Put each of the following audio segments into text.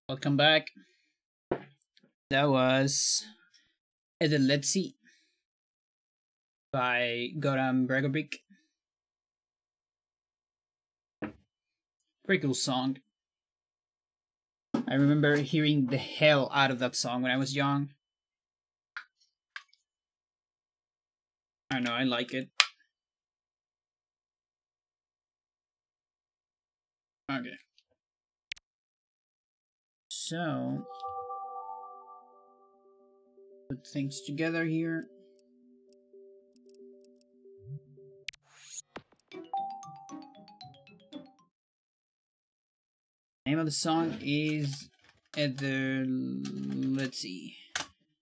Welcome back. That was Let's See by Goran Bregovic. Pretty cool song. I remember hearing the hell out of that song when I was young. I don't know, I like it. Okay. So, put things together here. Name of the song is Let's See.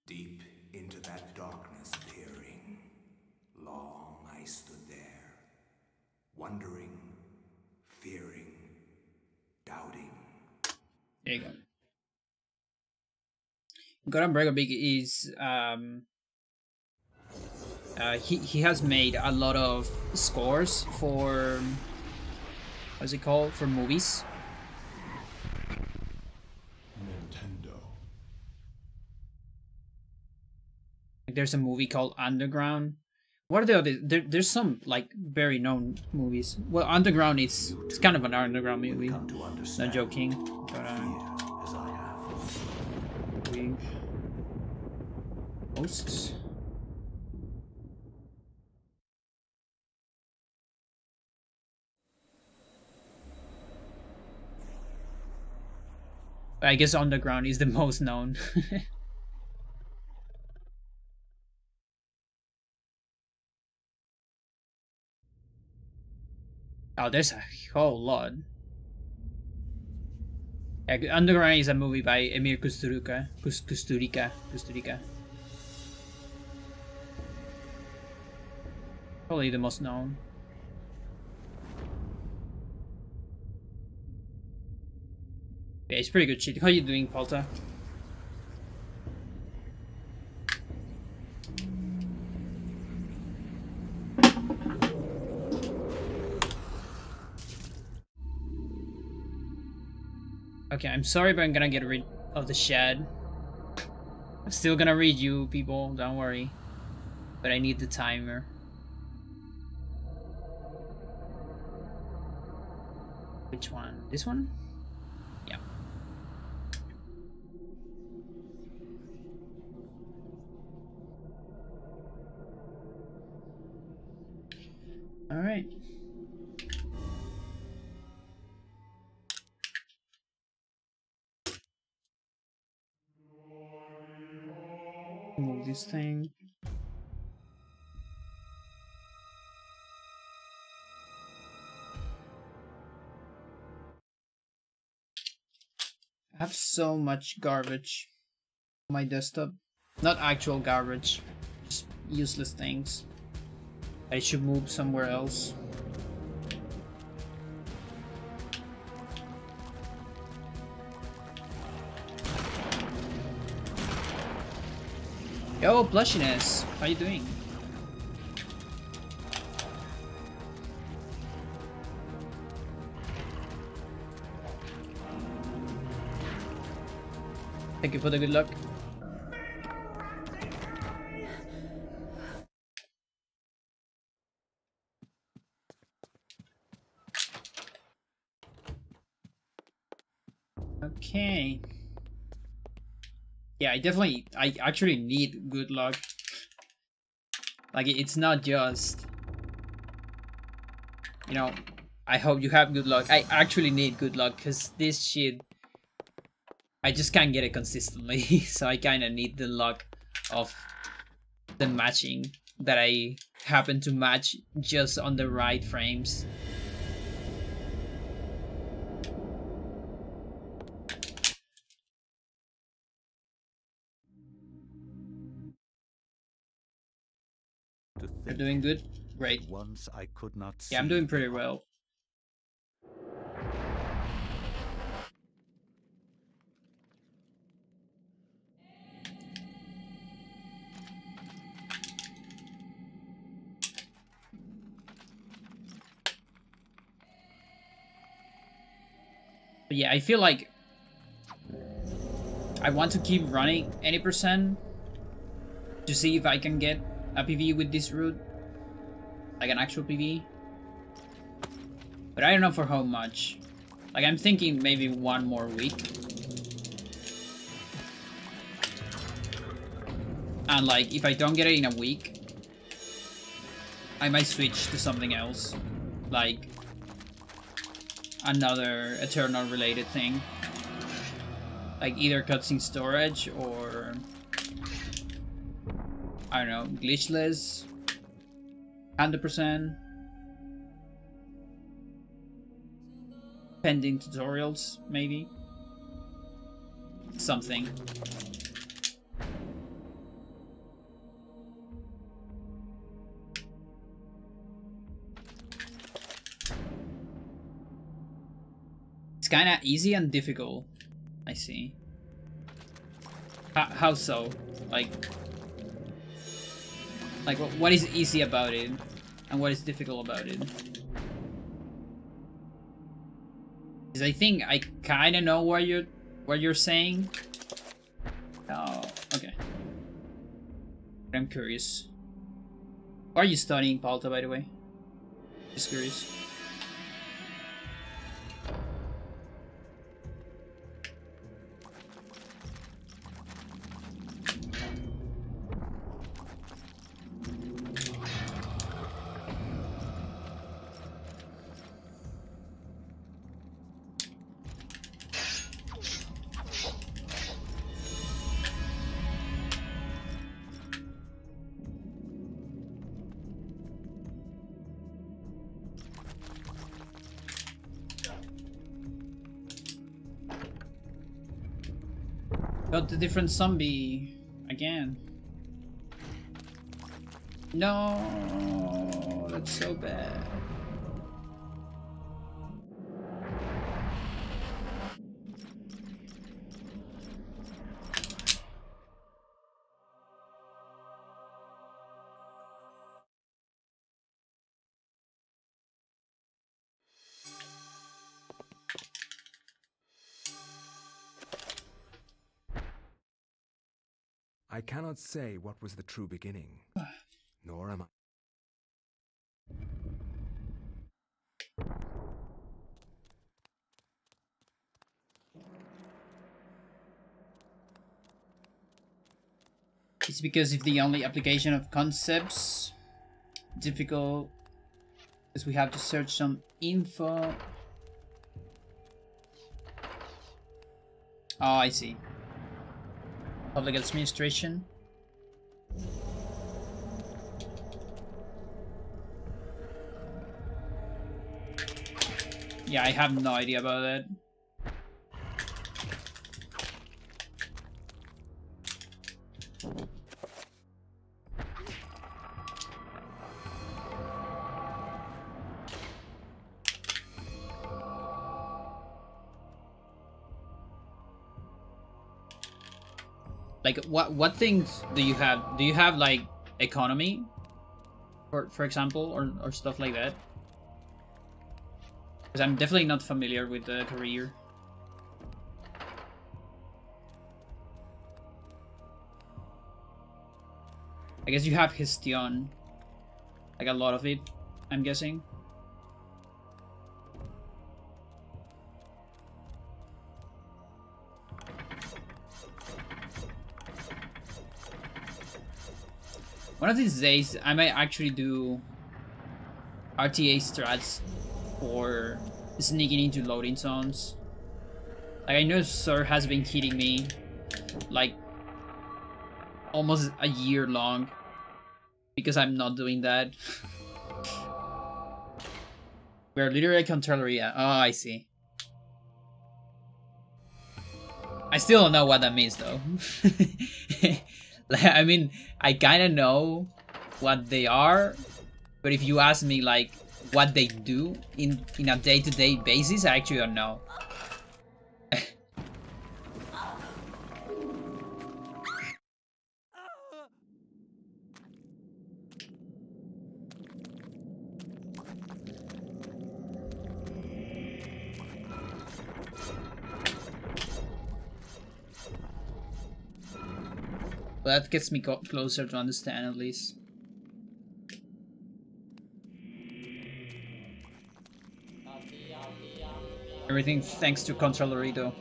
Deep into that darkness peering, long I stood there, wondering, fearing, doubting. There you go. Goran Bregovic is he has made a lot of scores for what's it called, for movies. Nintendo. There's a movie called Underground. What are the other? There's some like very known movies. Well, Underground it's kind of an underground movie. Not joking. But As I have. Hosts. I guess Underground is the most known. Oh, there's a whole lot. Underground is a movie by Emir Kusturica. Kusturica. Probably the most known. Yeah, it's pretty good shit. How you doing, Palta? Okay, I'm sorry, but I'm gonna get rid of the shed. I'm still gonna read you, people, don't worry. But I need the timer. Which one? This one? Yeah. Alright. Move this thing. I have so much garbage on my desktop. Not actual garbage, just useless things. I should move somewhere else. Yo, Plushiness, how you doing? Thank you for the good luck. Okay. Yeah, I actually need good luck. Like, it's not just, you know, I hope you have good luck. I actually need good luck, because this shit, I just can't get it consistently. So I kind of need the luck of the matching that I happen to match just on the right frames. You're doing good? Great. Once I could not see. Yeah, I'm doing pretty well. But yeah, I feel like I want to keep running any percent to see if I can get a PV with this route, like an actual PV. But I don't know for how much. Like, I'm thinking maybe 1 more week. And like, if I don't get it in a week, I might switch to something else. Like, another Eternal related thing. Like either cutscene storage or, I don't know, glitchless, 100%, pending tutorials, maybe, something. It's kind of easy and difficult. I see. How so? Like what is easy about it, and what is difficult about it? Because I think I kind of know what you're saying. Oh, okay. But I'm curious. Why are you studying Palta, by the way? Just curious. Got the different zombie again. No, that's so bad. I cannot say what was the true beginning, nor am I. It's because if the only application of concepts difficult is we have to search some info. Oh, I see. Public administration. Yeah, I have no idea about that. Like, what things do you have? Do you have like economy, for example, or stuff like that? Because I'm definitely not familiar with the career. I guess you have Histion, like a lot of it, I'm guessing. One of these days, I might actually do RTA strats for sneaking into loading zones. Like, I know Sir has been hitting me like almost a year long because I'm not doing that. We're literally a controller, yeah. Oh, I see. I still don't know what that means though. Like, I mean, I kind of know what they are, but if you ask me like what they do in a day-to-day basis, I actually don't know. But that gets me closer to understand at least. Everything thanks to Contralorito.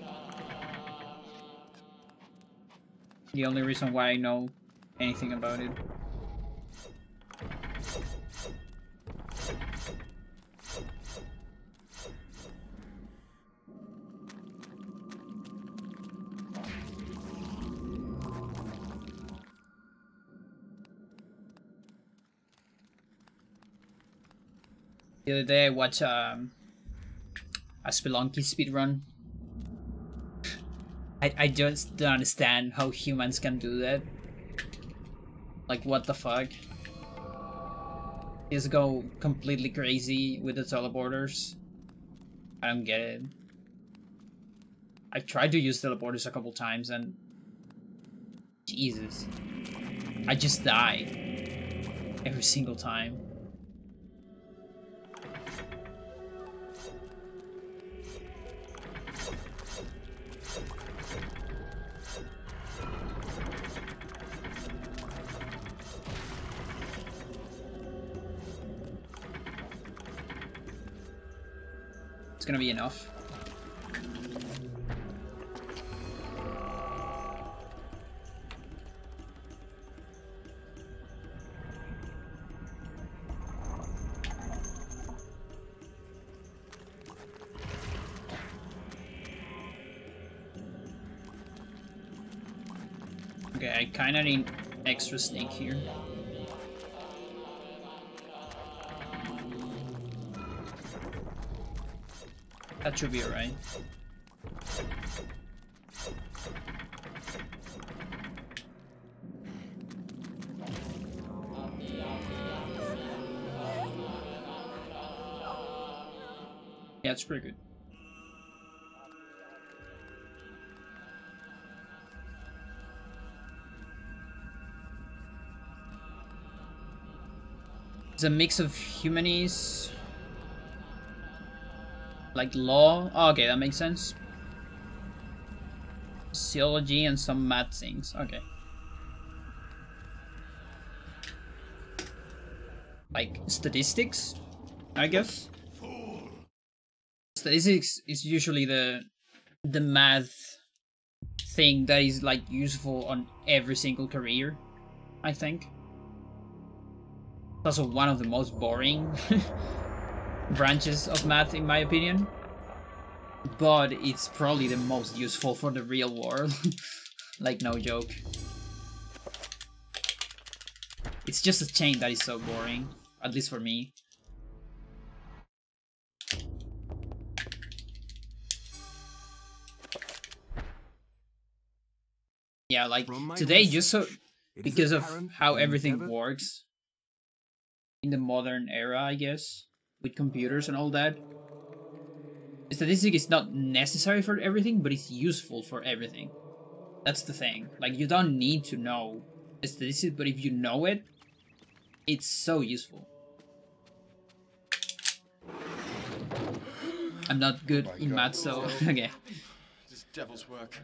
The only reason why I know anything about it. The other day I watched a Spelunky speedrun. I just don't understand how humans can do that. Like, what the fuck? Just go completely crazy with the teleporters. I don't get it. I've tried to use teleporters a couple times and... Jesus. I just die. Every single time. It's gonna be enough. Okay, I kinda need extra snake here. That should be alright. Yeah, it's pretty good. It's a mix of humanities. Like law? Oh, okay, that makes sense. Sociology and some math things. Okay. Like statistics, I guess. Statistics is usually the math thing that is like useful on every single career, I think. It's also one of the most boring branches of math in my opinion, but it's probably the most useful for the real world. Like, no joke. It's just a chain that is so boring, at least for me. Yeah, like today, just so because of how everything works in the modern era, I guess, with computers and all that. Statistic is not necessary for everything, but it's useful for everything. That's the thing. Like, you don't need to know a statistic, but if you know it, it's so useful. I'm not good in math, so okay. This devil's work.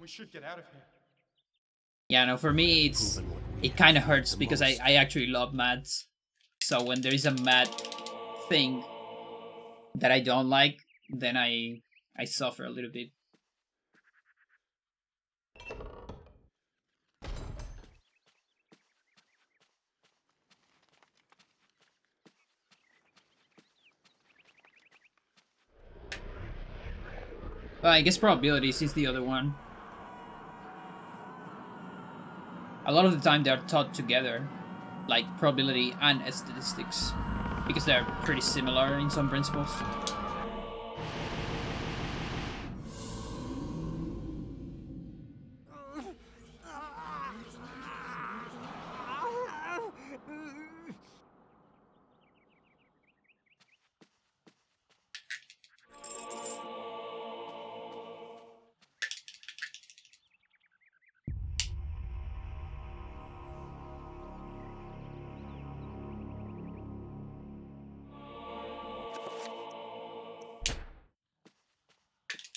We should get out of here. Yeah, no, for me it kind of hurts because I actually love maths. So when there is a math thing that I don't like, then I suffer a little bit. Well, I guess probabilities is the other one. A lot of the time they're taught together, like probability and statistics, because they're pretty similar in some principles.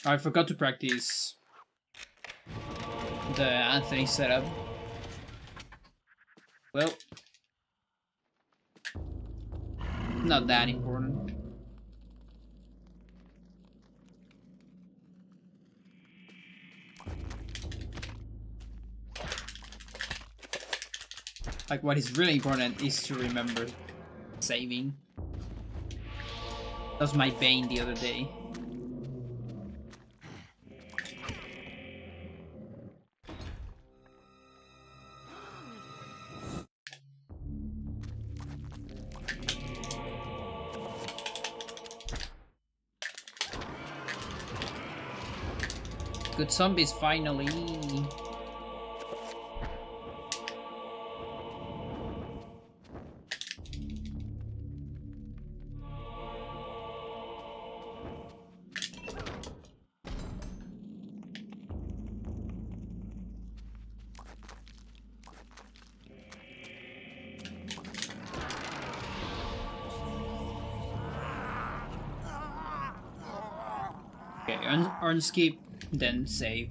I forgot to practice the Anthony setup. Well, not that important. Like, what is really important is to remember saving. That was my bane the other day. Good zombies, finally. Okay, earn skip, then save.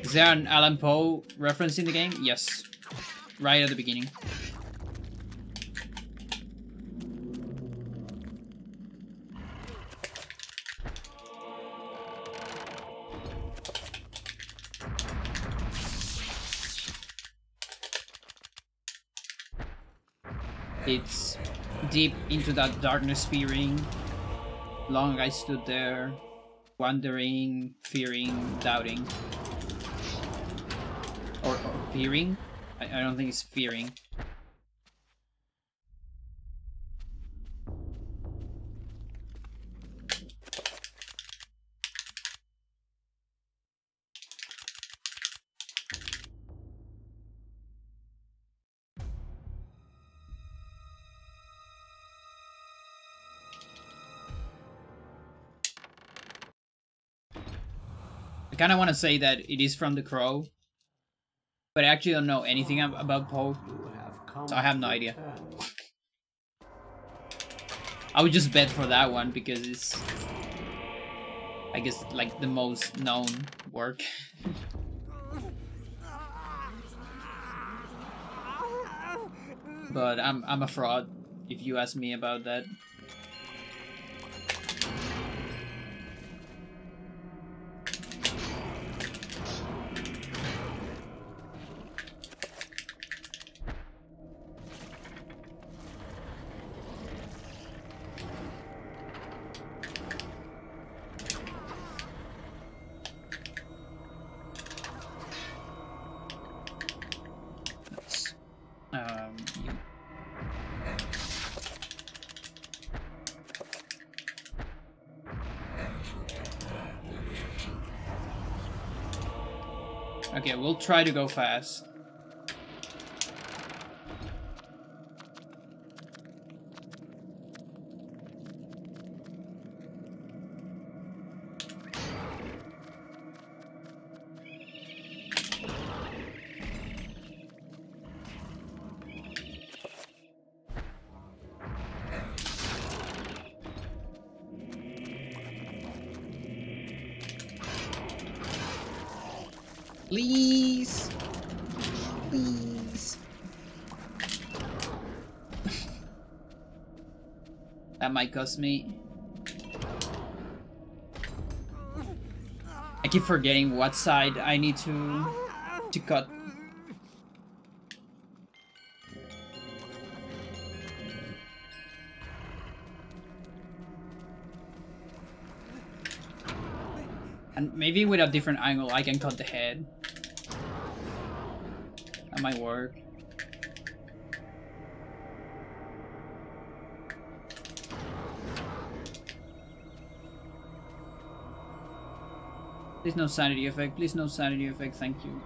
Is there an Alan Poe reference in the game? Yes. Right at the beginning. It's deep into that darkness peering. Long I stood there, wondering, fearing, doubting. Or peering? I don't think it's fearing. I kind of want to say that it is from The Crow, but I actually don't know anything about Poe, so I have no idea. I would just bet for that one because it's, I guess, like the most known work. But I'm a fraud if you ask me about that. Okay, we'll try to go fast. Please. Please. That might cost me. I keep forgetting what side I need to cut. And maybe with a different angle I can cut the head. That might work. Please no sanity effect, please no sanity effect, thank you.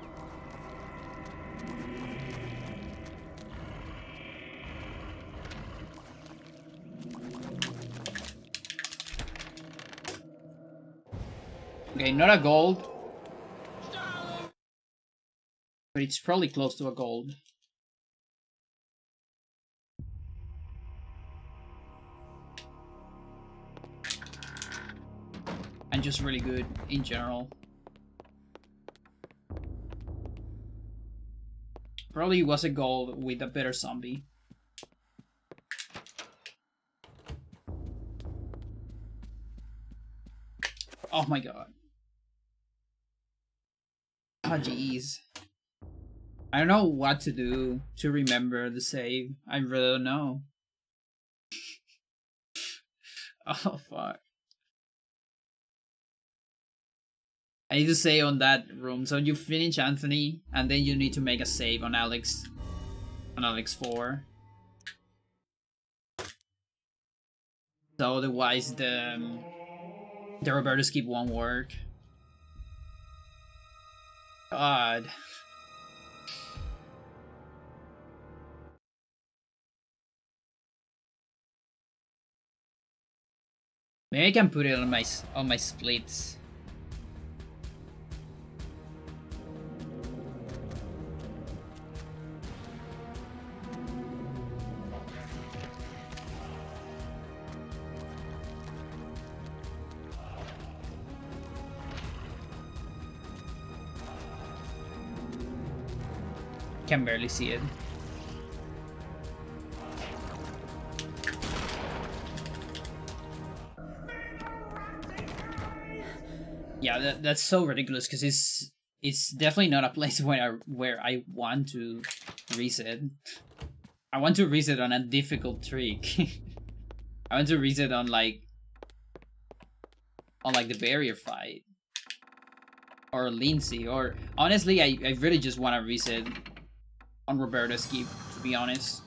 Okay, not a gold. But it's probably close to a gold. And just really good in general. Probably was a gold with a better zombie. Oh my god. Oh jeez. I don't know what to do to remember the save. I really don't know. Oh fuck. I need to say on that room. So you finish Anthony, and then you need to make a save on Alex 4. So otherwise the Roberto Skip won't work. God. Maybe I can put it on my splits. Can barely see it. Yeah, that's so ridiculous because it's definitely not a place where I want to reset. I want to reset on a difficult trick. I want to reset on like the barrier fight or Lindsay, or honestly I really just want to reset on Roberto Skip, to be honest.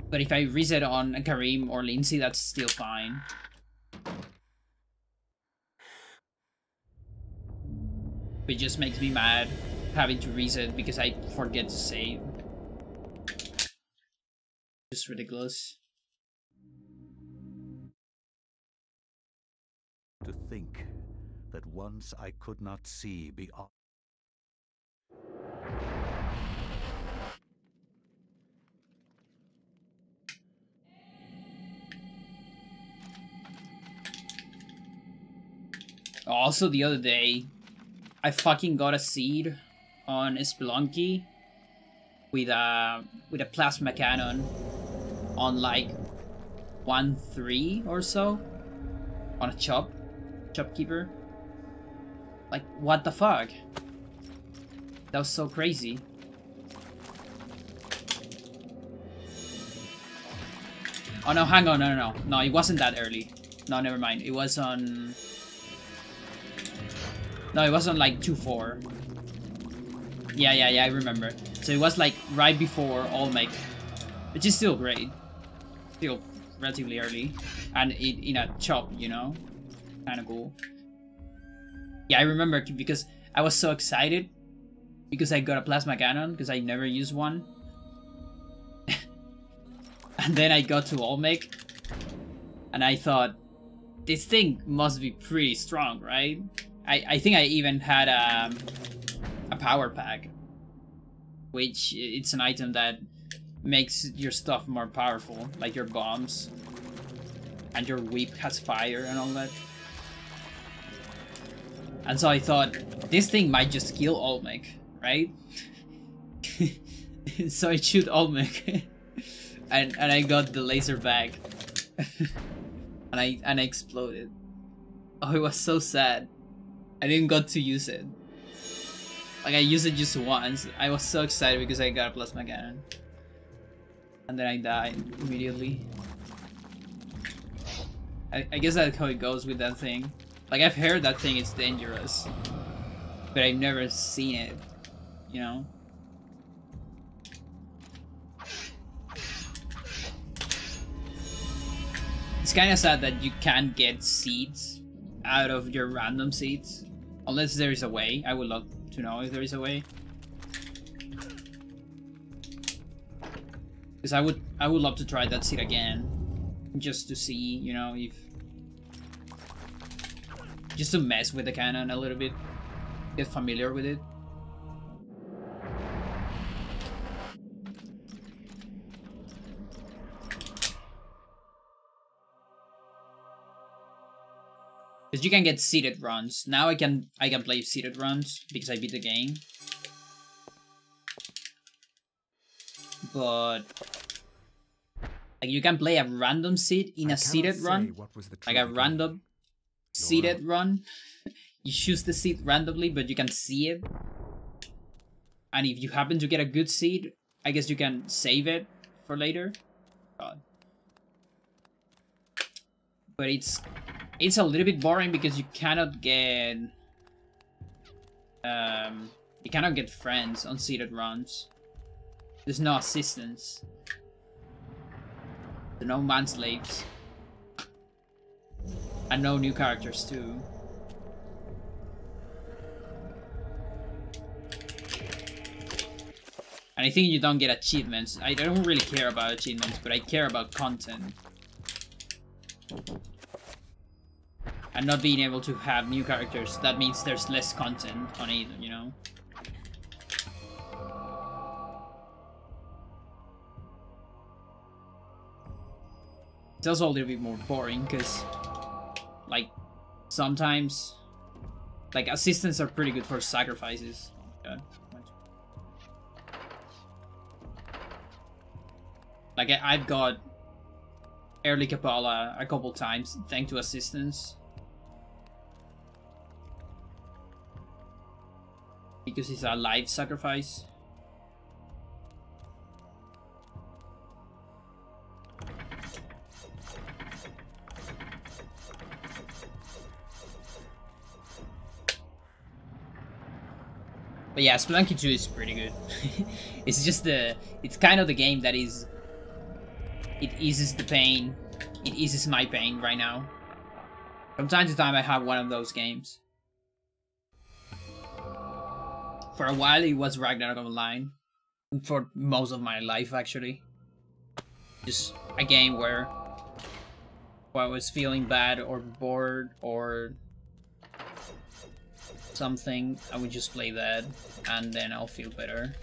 But if I reset on Karim or Lindsay, that's still fine. It just makes me mad having to reset because I forget to save. Just ridiculous. To think that once I could not see beyond. Also, the other day, I fucking got a seed on Spelunky with a plasma cannon on like 1-3 or so on a chopkeeper. Like, what the fuck? That was so crazy. Oh no, hang on, no, it wasn't that early. No, never mind. It was on... No, it was on like 2-4. Yeah, I remember. So it was like right before Olmec, which is still great. Still relatively early. And in a chop, you know? Kinda cool. Yeah, I remember because I was so excited because I got a plasma cannon because I never used one. And then I got to Olmec and I thought, this thing must be pretty strong, right? I think I even had a power pack, which it's an item that makes your stuff more powerful, like your bombs, and your whip has fire and all that. And so I thought, this thing might just kill Olmec, right? So I shoot Olmec, and I got the laser back, and I exploded. Oh, it was so sad. I didn't got to use it. Like, I used it just once. I was so excited because I got a plasma cannon. And then I died immediately. I guess that's how it goes with that thing. Like, I've heard that thing is dangerous. But I've never seen it. You know? It's kinda sad that you can't get seeds out of your random seeds. Unless there is a way. I would love to know if there is a way. Because I would love to try that seed again. Just to see, you know, if... Just to mess with the cannon a little bit. get familiar with it. Because you can get seeded runs. Now I can play seeded runs because I beat the game. But like you can play a random seed in a seeded run. Like a random seeded run. You choose the seed randomly, but you can see it. And if you happen to get a good seed, I guess you can save it for later. God. But it's a little bit boring because you cannot get friends on seeded runs. There's no assistance. There are no manslaves. And no new characters too. And I think you don't get achievements. I don't really care about achievements, but I care about content. And not being able to have new characters, that means there's less content on it, you know? It's also a little bit more boring, because, like, sometimes, like, assistants are pretty good for sacrifices. Oh, like, I've got early Kapala a couple times, thanks to assistants. Because it's a live sacrifice. But yeah, Spelunky 2 is pretty good. It's just it's kind of the game that is... It eases the pain. It eases my pain right now. From time to time I have one of those games. For a while it was Ragnarok Online. For most of my life actually. Just a game where I was feeling bad or bored or something, I would just play that and then I'll feel better.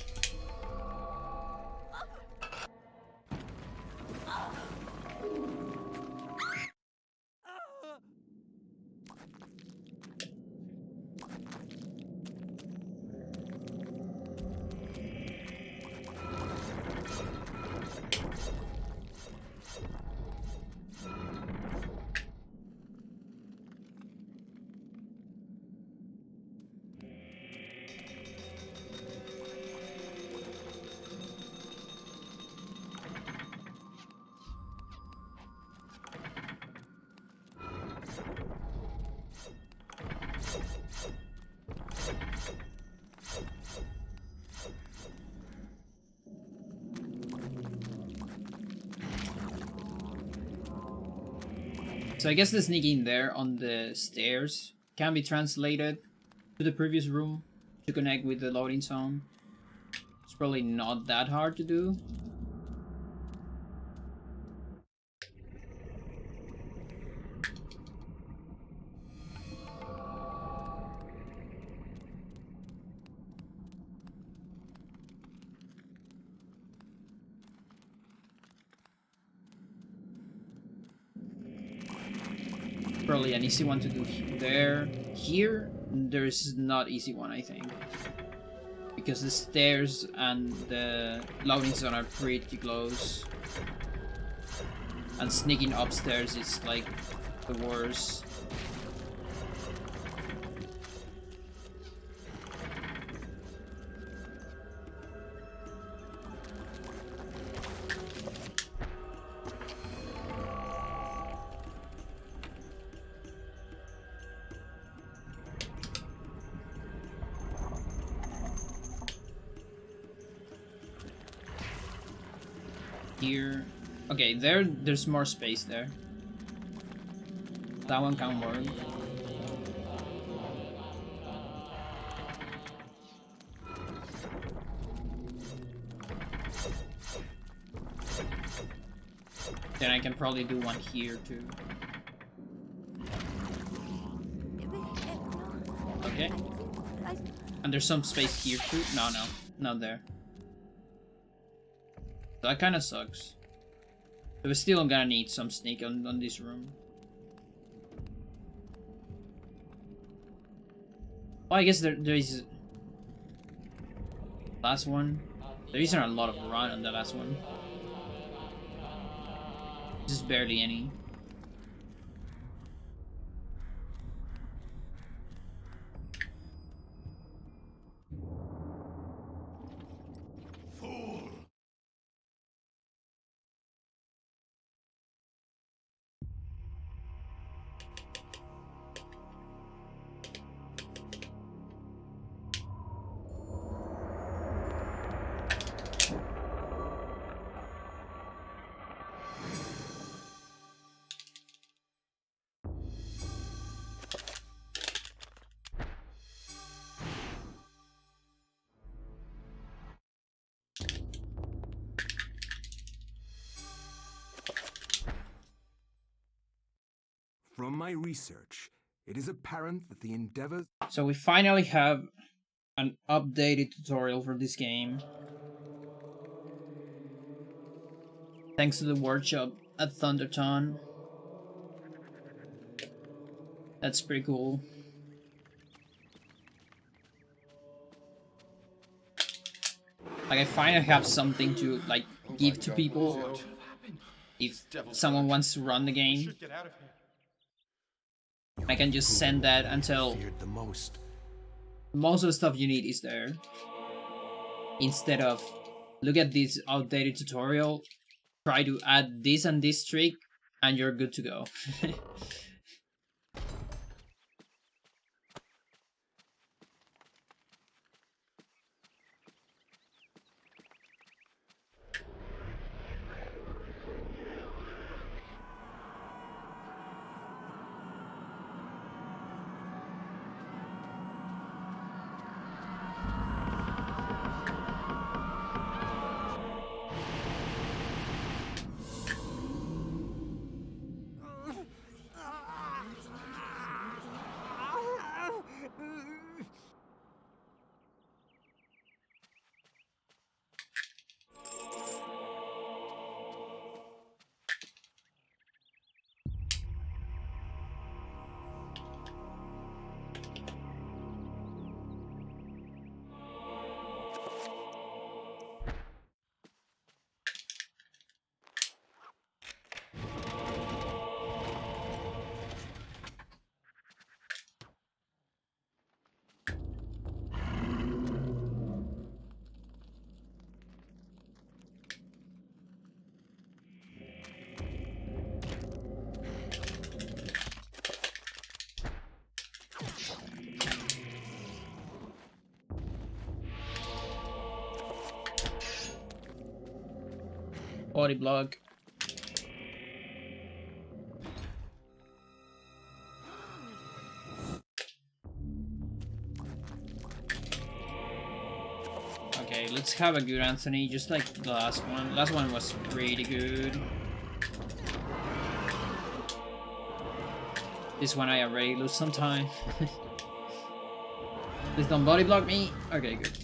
So I guess the sneaking there on the stairs can be translated to the previous room to connect with the loading zone. It's probably not that hard to do. Probably an easy one to do there. Here, there's not easy one, I think. Because the stairs and the loading zone are pretty close. And sneaking upstairs is like the worst. Here, okay, there's more space there. That one can work. Then I can probably do one here too. Okay. And there's some space here too. No, not there. That kind of sucks. But we're still gonna need some sneak on this room. Well, I guess there is last one. There isn't a lot of run on the last one. Just barely any. From my research, it is apparent that the endeavors... So we finally have an updated tutorial for this game. Thanks to the workshop at Thunderton. That's pretty cool. Like, I finally have something to, like, give to people if someone wants to run the game. I can just send that until most of the stuff you need is there. Instead of, look at this outdated tutorial, try to add this and this trick, and you're good to go. Body block. Okay, let's have a good Anthony, just like the last one. Last one was pretty good. This one I already lose some time. Please don't body block me. Okay, good.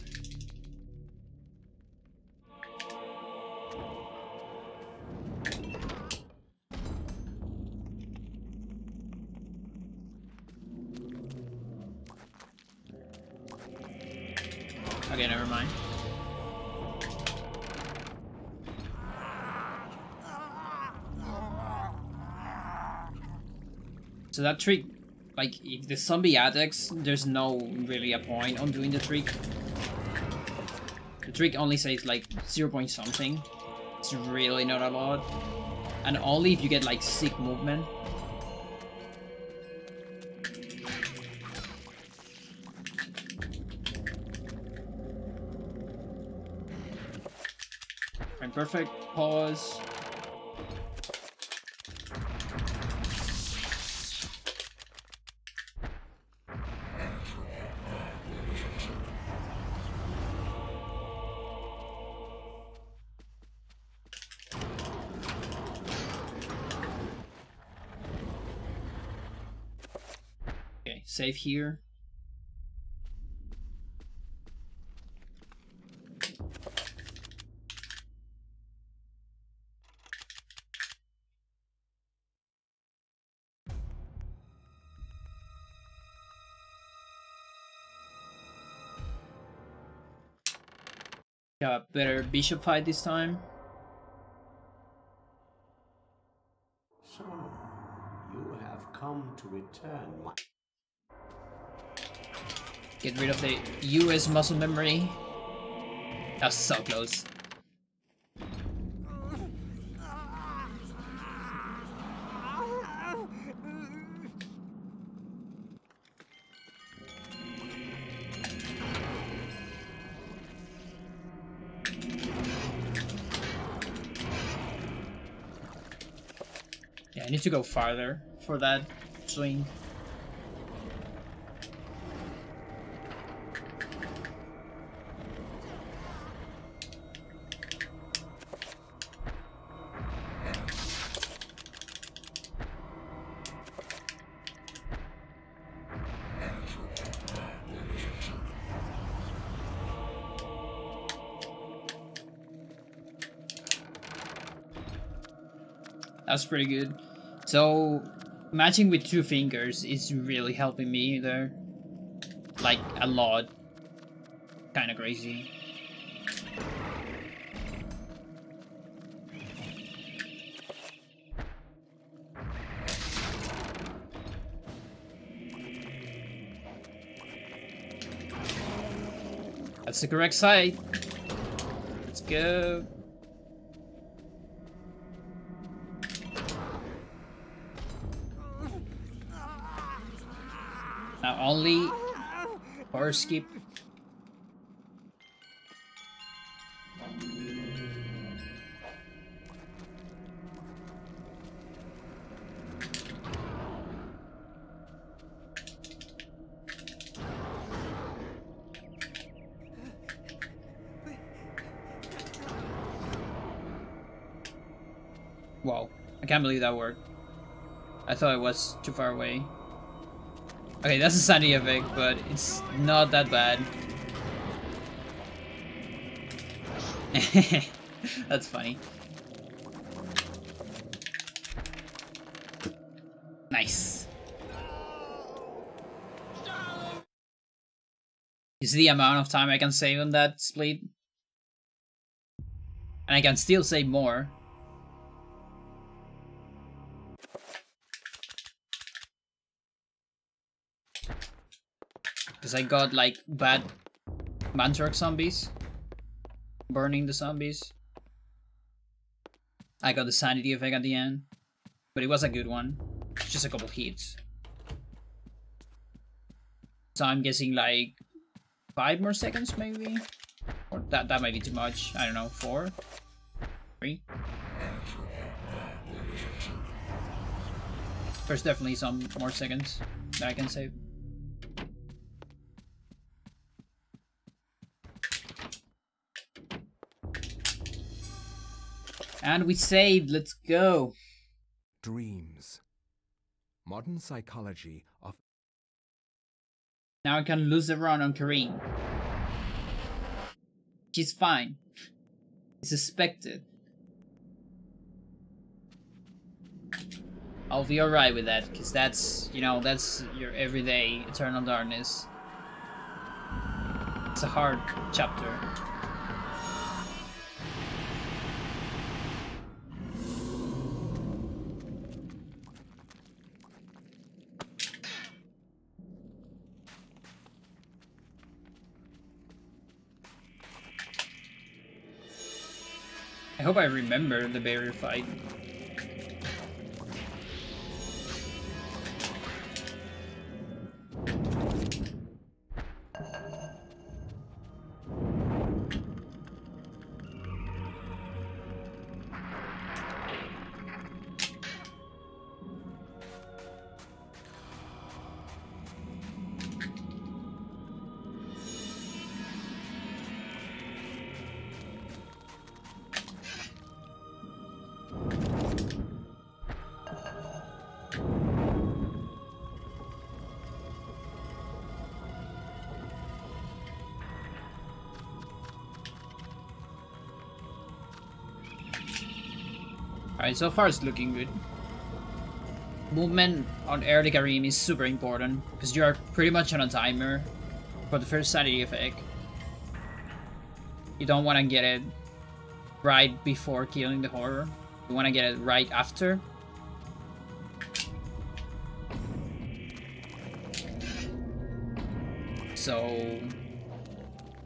Okay, never mind. So that trick, like, if the zombie attacks, there's no really a point on doing the trick. The trick only says like 0 point something. It's really not a lot. And only if you get like sick movement. Frame perfect, pause. Okay, save here. Yeah, better bishop fight this time. So, you have come to return my... Get rid of the US muscle memory. That's so close. Yeah, I need to go farther for that swing. That's pretty good. So, matching with 2 fingers is really helping me there. Like, a lot. Kinda crazy. That's the correct side. Let's go. Now only or skip. Wow, I can't believe that worked. I thought it was too far away. Okay, that's a sanity effect, but it's not that bad. That's funny. Nice. You see the amount of time I can save on that split? And I can still save more. Because I got like bad Mantark zombies. Burning the zombies. I got the sanity effect at the end. But it was a good one. Just a couple hits. So I'm guessing like 5 more seconds maybe? Or that might be too much. I don't know, 4? 3? There's definitely some more seconds that I can save. And we saved, let's go. Dreams. Modern psychology of... Now I can lose the run on Kareem. She's fine. It's expected. I'll be alright with that, because that's, you know, that's your everyday Eternal Darkness. It's a hard chapter. I hope I remember the barrier fight. Alright, so far it's looking good. Movement on early Kareem is super important, because you are pretty much on a timer for the first sanity effect. You don't want to get it right before killing the horror. You want to get it right after. So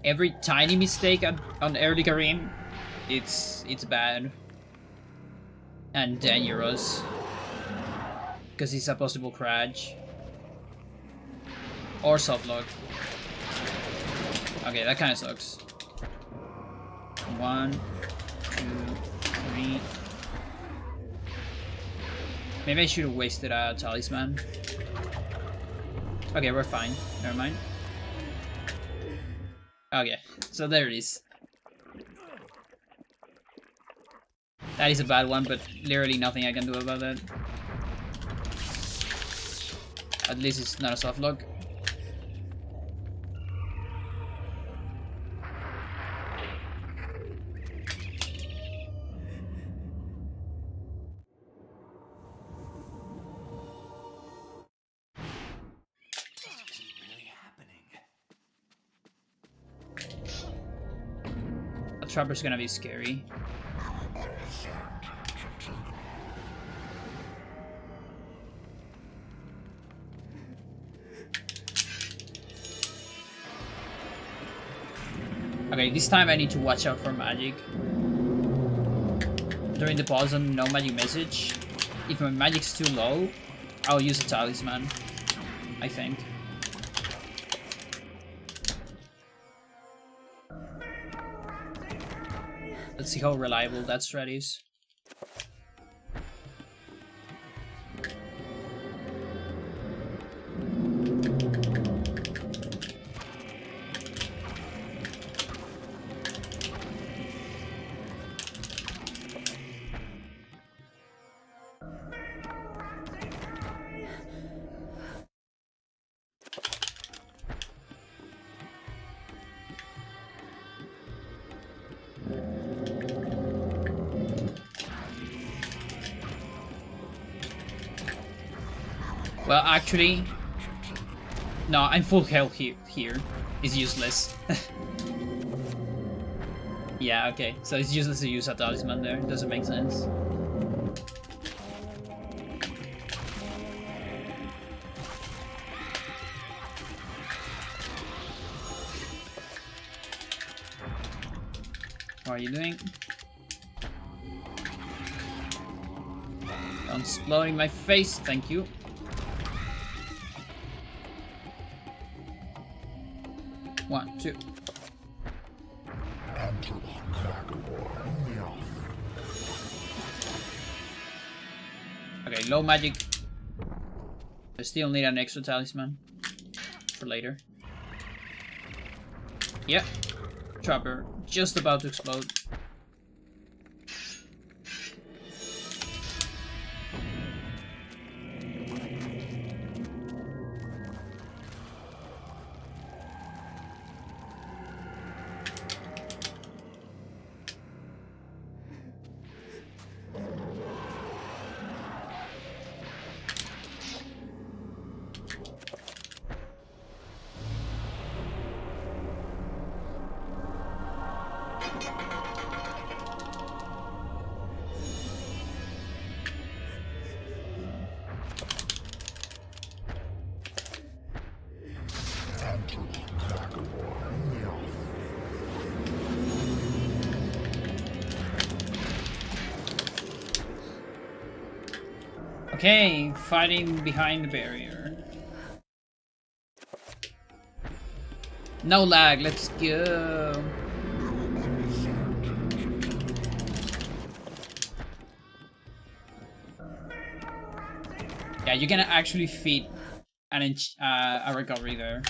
every tiny mistake on early Karim, it's bad and dangerous because it's a possible crash or softlock. Okay, that kind of sucks. 1, 2, 3. Maybe I should have wasted a talisman. Okay, we're fine. Never mind. Okay, so there it is. That is a bad one, but literally nothing I can do about that. At least it's not a softlock. Trapper's gonna be scary. Okay, this time I need to watch out for magic. During the pause on no magic message, if my magic's too low, I'll use a talisman, I think. Let's see how reliable that strat is. Well, actually, no, I'm full health here. It's useless. Yeah, okay. So it's useless to use a talisman there. It doesn't make sense. What are you doing? Don't explode in my face, thank you. One, two. Okay, low magic. I still need an extra talisman for later. Yep. Trapper just about to explode. Okay, fighting behind the barrier. No lag, let's go. Yeah, you can actually feed a recovery there,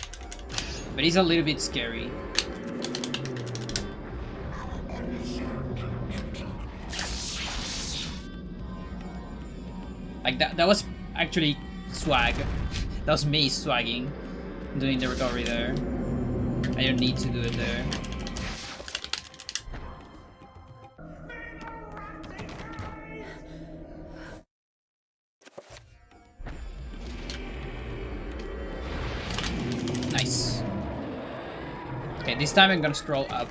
but it's a little bit scary. Like that was actually swag. That was me swagging, doing the recovery there. I don't need to do it there. Nice. Okay, this time I'm gonna scroll up.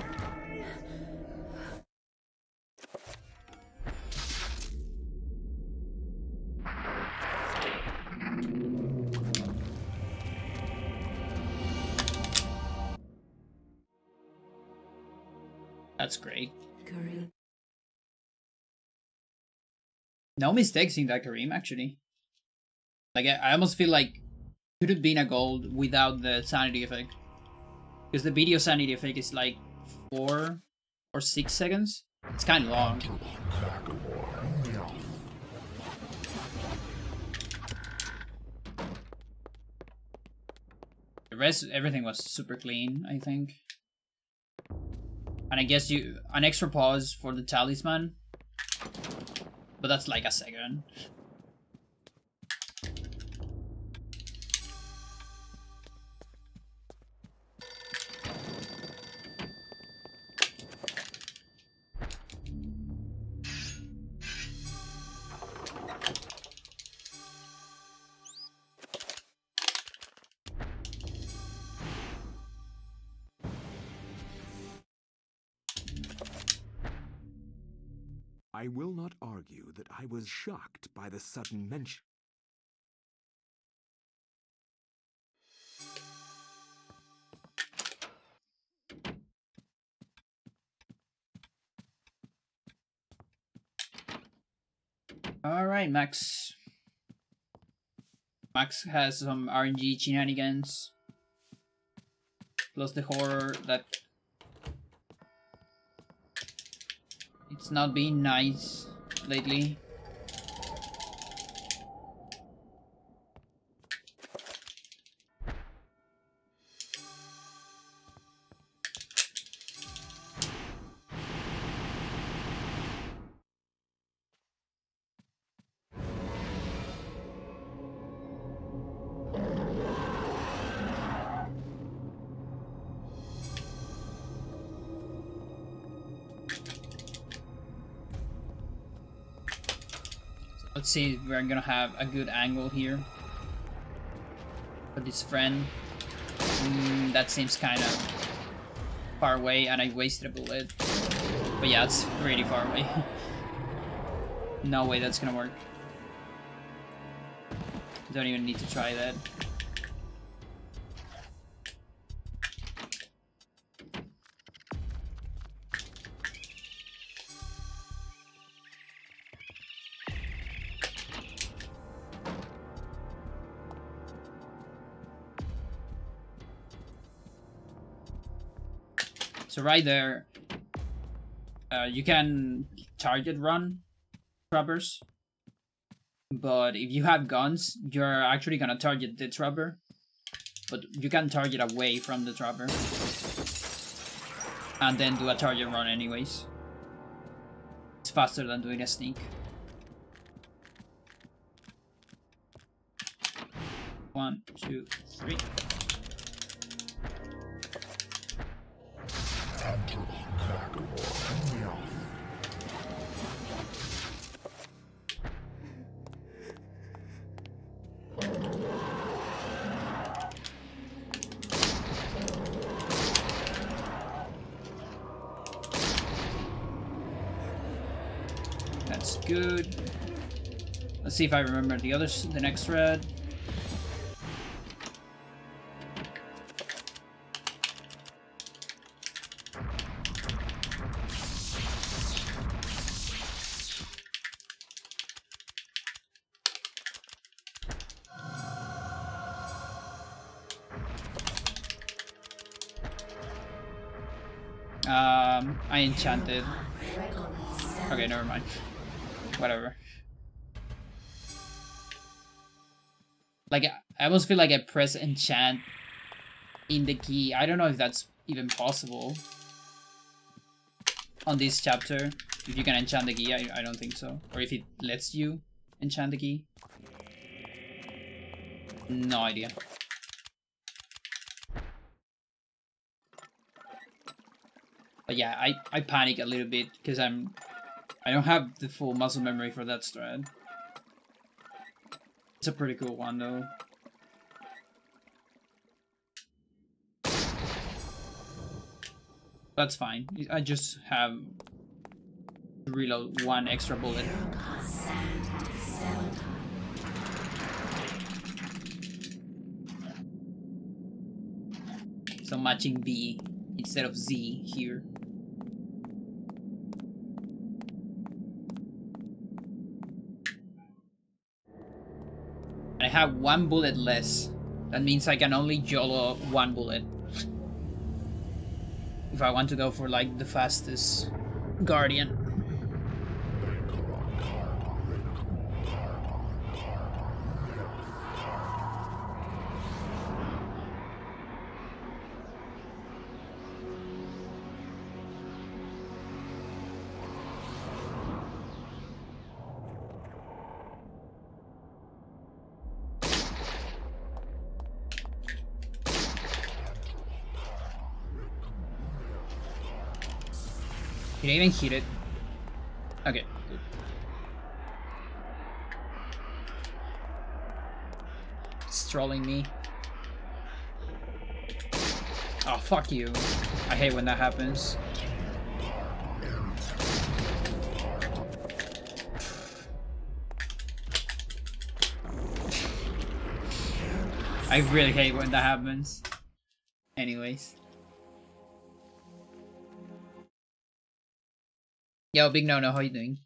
That's great. Kareem. No mistakes in that Kareem, actually. Like, I almost feel like it could have been a gold without the sanity effect. Because the video sanity effect is like 4 or 6 seconds. It's kind of long. The rest, everything was super clean, I think. And I guess an extra pause for the talisman. But that's like a second. I will not argue that I was shocked by the sudden mention. Alright, Max. Max has some RNG shenanigans. Plus the horror that it's not been nice lately. Let's see if we're gonna have a good angle here for this friend. That seems kind of far away, and I wasted a bullet. But yeah, it's pretty far away. No way that's gonna work. Don't even need to try that. So right there, you can target run trappers, but if you have guns, you're actually gonna target the trapper, but you can target away from the trapper, and then do a target run anyways. It's faster than doing a sneak. 1, 2, 3. That's good. Let's see if I remember the next thread. I enchanted. Okay, never mind. Whatever. Like, I almost feel like I press enchant in the key. I don't know if that's even possible on this chapter. If you can enchant the key, I don't think so. Or if it lets you enchant the key. No idea. But yeah, I panic a little bit because I don't have the full muscle memory for that thread. It's a pretty cool one though. That's fine. I just have to reload 1 extra bullet. So matching B instead of Z here. have 1 bullet less. That means I can only YOLO 1 bullet. If I want to go for like the fastest Guardian. Did I even hit it? Okay, good. It's trolling me. Oh, fuck you. I hate when that happens. I really hate when that happens. Anyways. Yo, Big No, how you doing?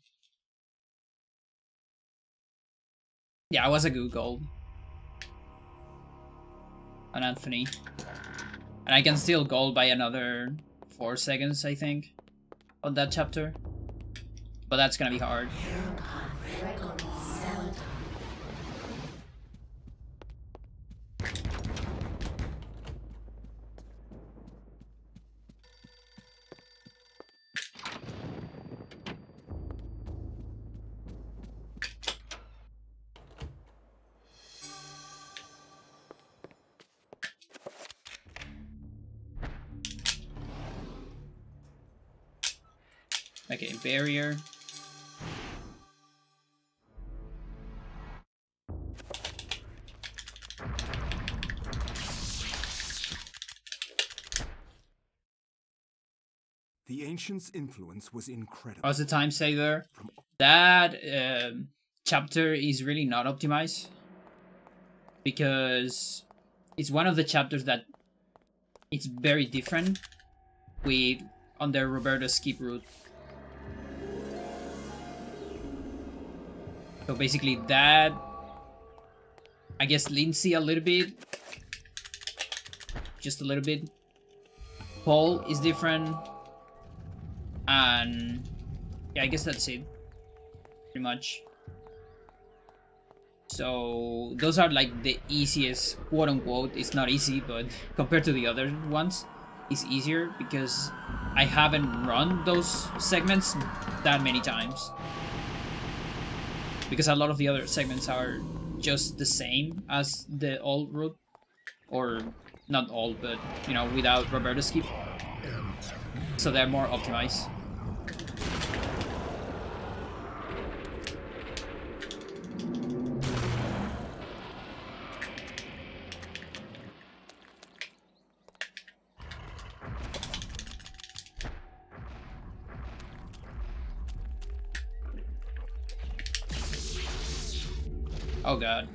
Yeah, I was a good goal. And Anthony. And I can still goal by another 4 seconds, I think, on that chapter. But that's gonna be hard. Okay, barrier. The ancients' influence was incredible. What's the time saver? That chapter is really not optimized because it's one of the chapters that it's very different with on the Roberto Skip route. So basically that, I guess Lindsay a little bit, just a little bit. Paul is different, and yeah, I guess that's it, pretty much. So those are like the easiest, quote unquote. It's not easy, but compared to the other ones, it's easier because I haven't run those segments that many times. Because a lot of the other segments are just the same as the old route. Or, not all, but, you know, without Roberto Skip. So they're more optimized. Oh god.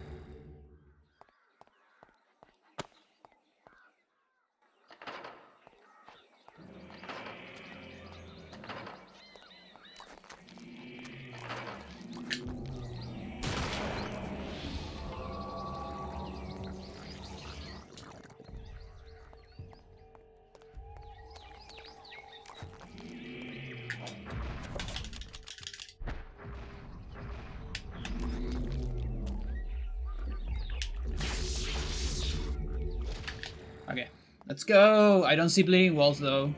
Okay, let's go. I don't see bleeding walls though.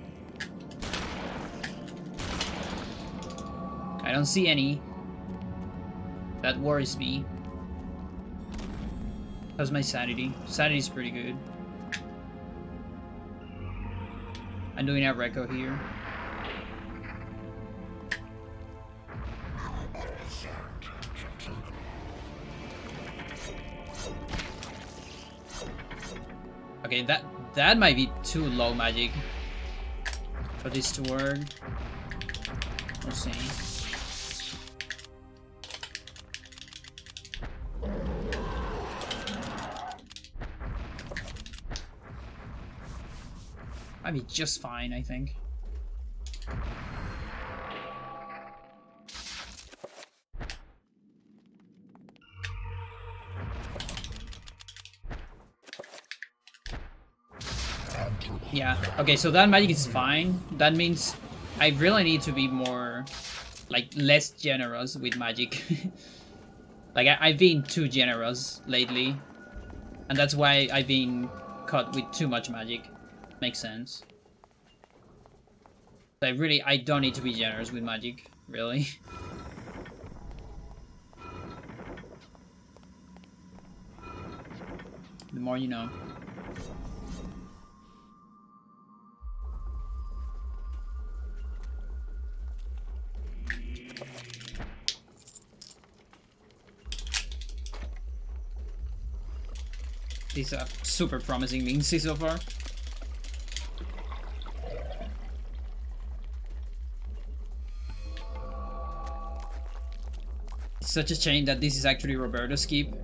I don't see any. That worries me. How's my sanity? Sanity's pretty good. I'm doing a reco here. Okay, that might be too low magic for this to work. We'll see. Might be just fine, I think. Yeah, okay, so that magic is fine. That means I really need to be more, like, less generous with magic. Like, I've been too generous lately. And that's why I've been caught with too much magic. Makes sense. I don't need to be generous with magic, really. The more you know. These are super promising Lindsay so far. It's such a shame that this is actually Roberto Skip.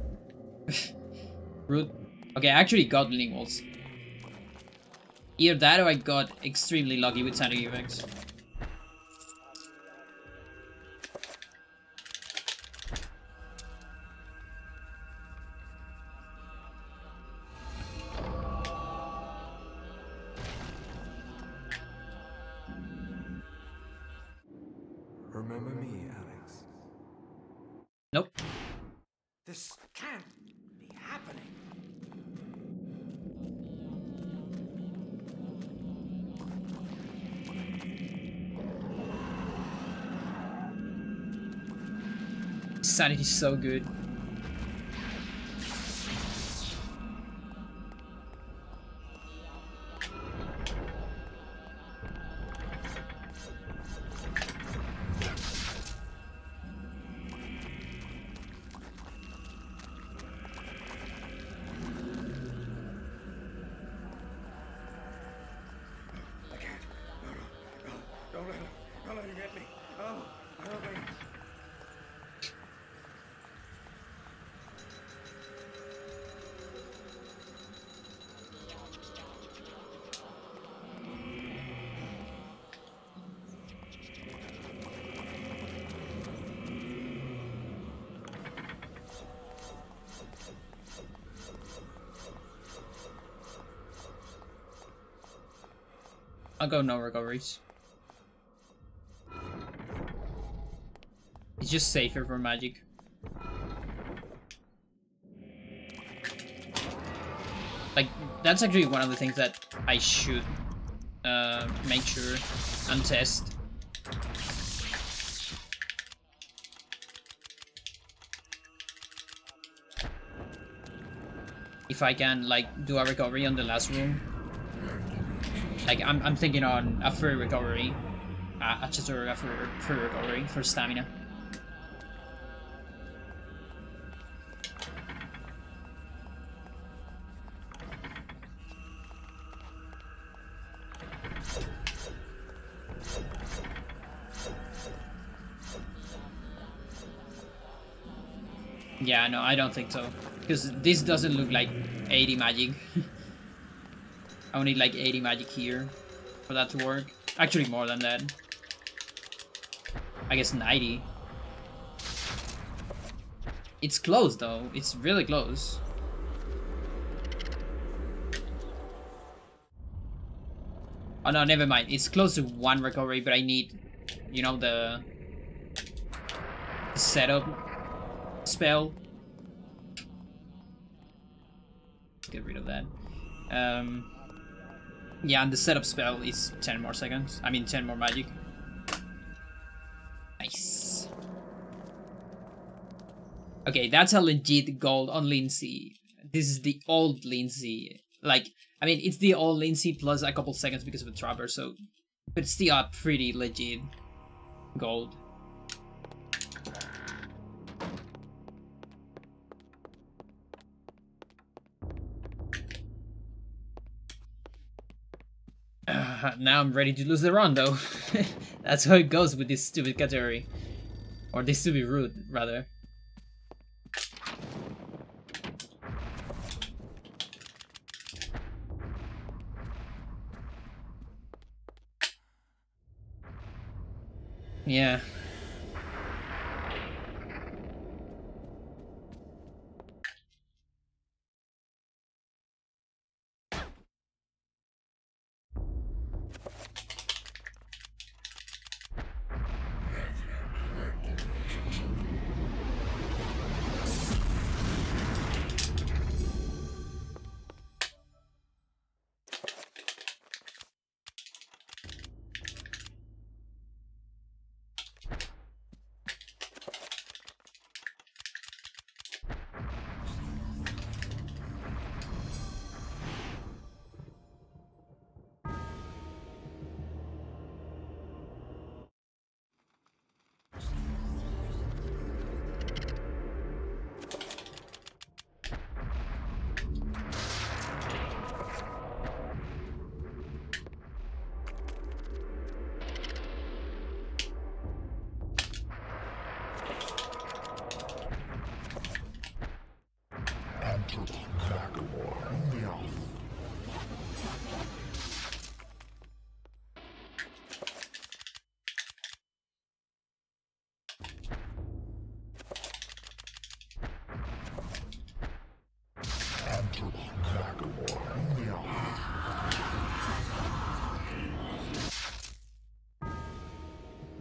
Rude. Okay, I actually got linguals. Either that or I got extremely lucky with sound effects. Remember me, Alex? Nope. This can't be happening. Sanity is so good. Don't let him get me. Oh, I don't think. I'll go no recoveries. It's just safer for magic. Like, that's actually one of the things that I should make sure and test. If I can, like, do a recovery on the last room. Like, I'm thinking on a free recovery. A tutorial for free recovery for stamina. Yeah, no, I don't think so. Because this doesn't look like 80 magic. I need like 80 magic here for that to work. Actually, more than that. I guess 90. It's close though. It's really close. Oh no, never mind. It's close to one recovery, but I need, you know, the setup spell. Get rid of that. Yeah, and the setup spell is 10 more seconds. I mean, 10 more magic. Nice. Okay, that's a legit gold on Lindsay. This is the old Lindsay. Like, I mean, it's the old Lindsay plus a couple seconds because of a trapper, so... But it's still a pretty legit gold. Now I'm ready to lose the run, though. That's how it goes with this stupid category. Or this stupid route, rather. Yeah.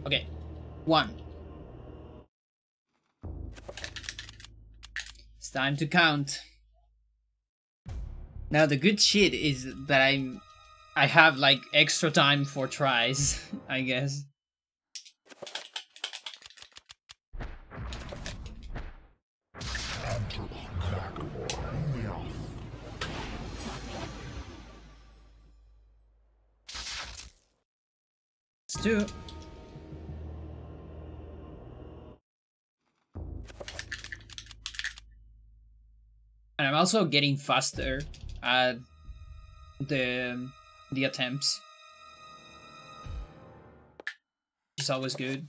Okay, 1. It's time to count. Now the good shit is that I have like extra time for tries, I guess. It's 2. And I'm also getting faster at the attempts. It's always good.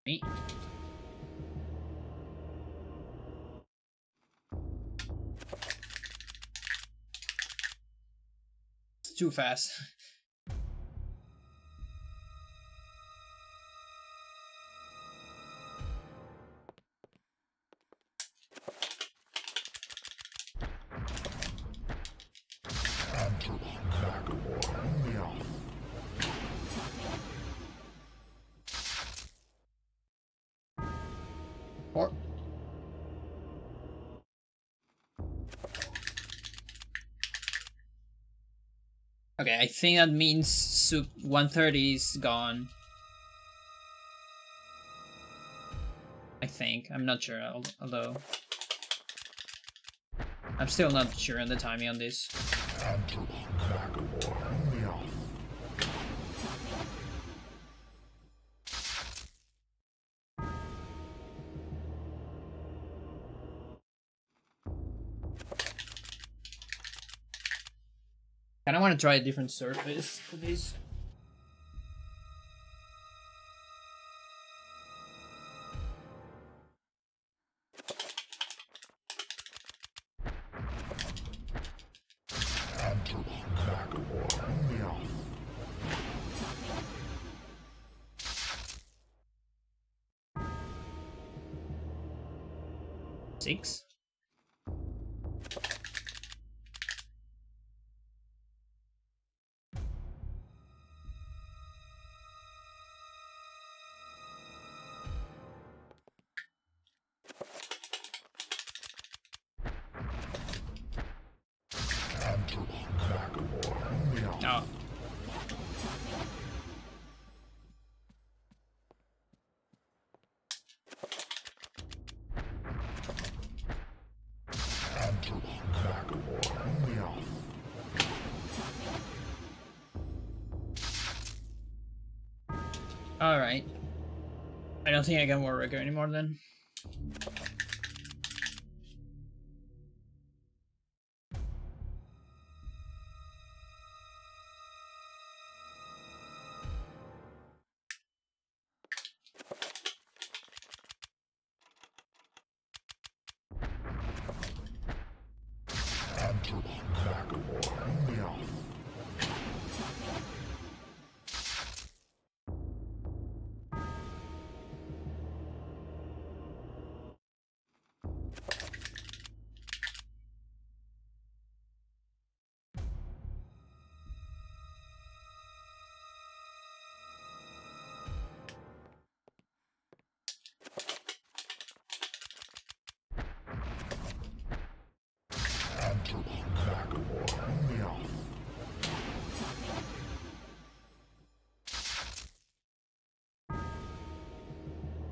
Me. It's too fast. Or okay, I think that means soup 130 is gone. I think. I'm not sure, although I'm still not sure on the timing on this. Kinda wanna try a different surface for this. Six. Oh. Alright. I don't think I can war record anymore then.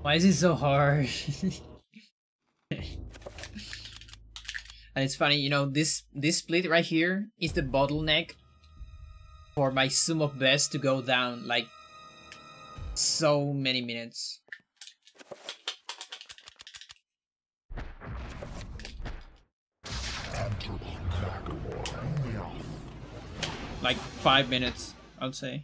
Why is it so hard? And it's funny, you know, this split right here is the bottleneck for my sum of best to go down like so many minutes. Like 5 minutes, I'd say.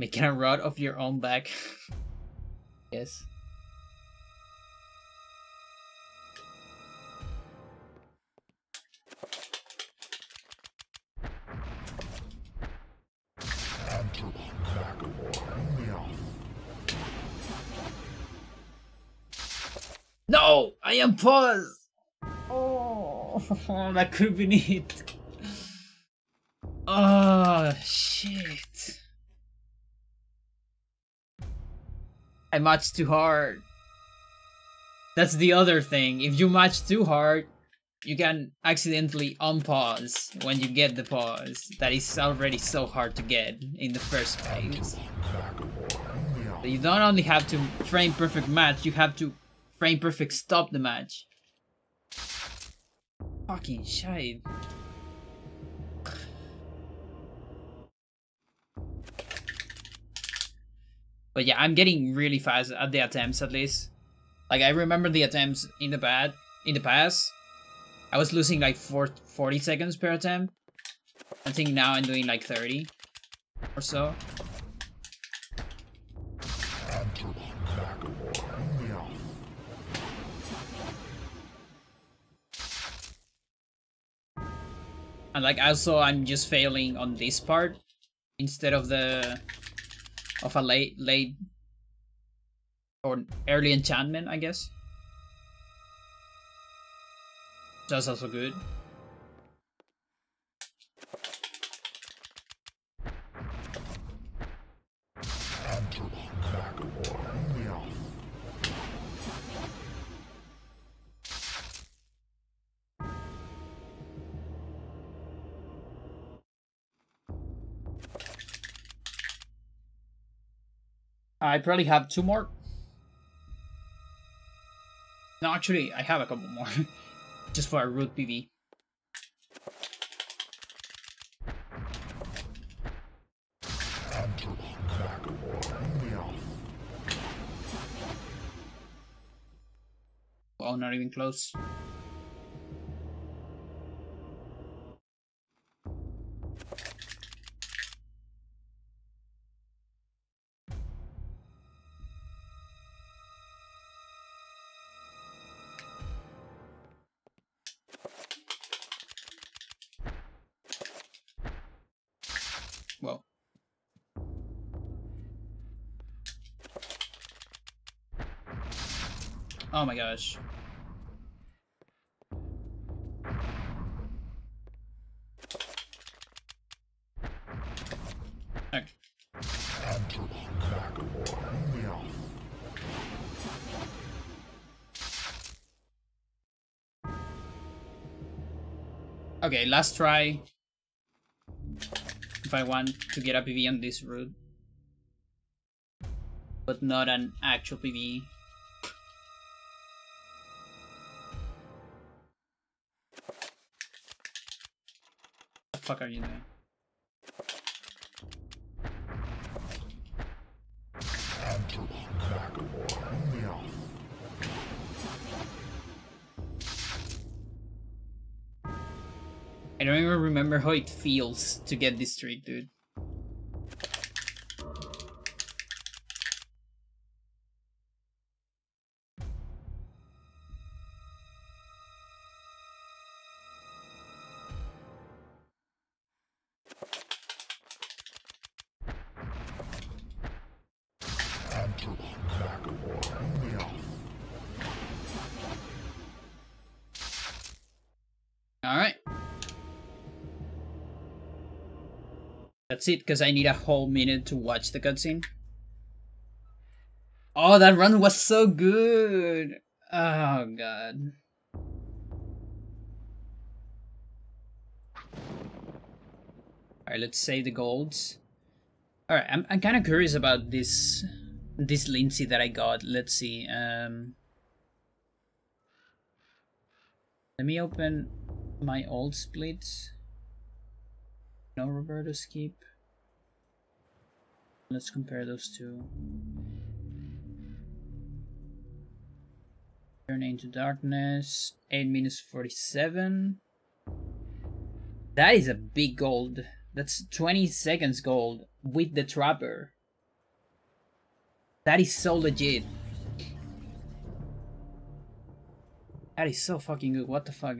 Making a rod of your own back. Yes. No! I am paused! Oh, that could have been it. Oh, shit. I matched too hard. That's the other thing. If you match too hard, you can accidentally unpause when you get the pause. That is already so hard to get in the first place. So you don't only have to frame perfect match, you have to frame perfect stop the match. Fucking shite. But yeah, I'm getting really fast at the attempts at least. Like I remember the attempts in the past. I was losing like 40 seconds per attempt. I think now I'm doing like 30 or so. And like also I'm just failing on this part instead of a late or early enchantment, I guess. That's also good. I probably have 2 more. No, actually, I have a couple more. Just for a root PV. Oh, not even close. Well. Oh my gosh. Okay. Okay, last try. If I want to get a PV on this route. But not an actual PV. What the fuck are you doing? I don't even remember how it feels to get this trick, dude. Alright. That's it, because I need a whole minute to watch the cutscene. Oh, that run was so good! Oh, God. Alright, let's save the golds. Alright, I'm kind of curious about this Lindsay that I got. Let's see. Let me open my old splits. No Roberto Skip. Let's compare those two. Turn into darkness. 8 minutes 47. That is a big gold. That's 20 seconds gold with the trapper. That is so legit. That is so fucking good. What the fuck?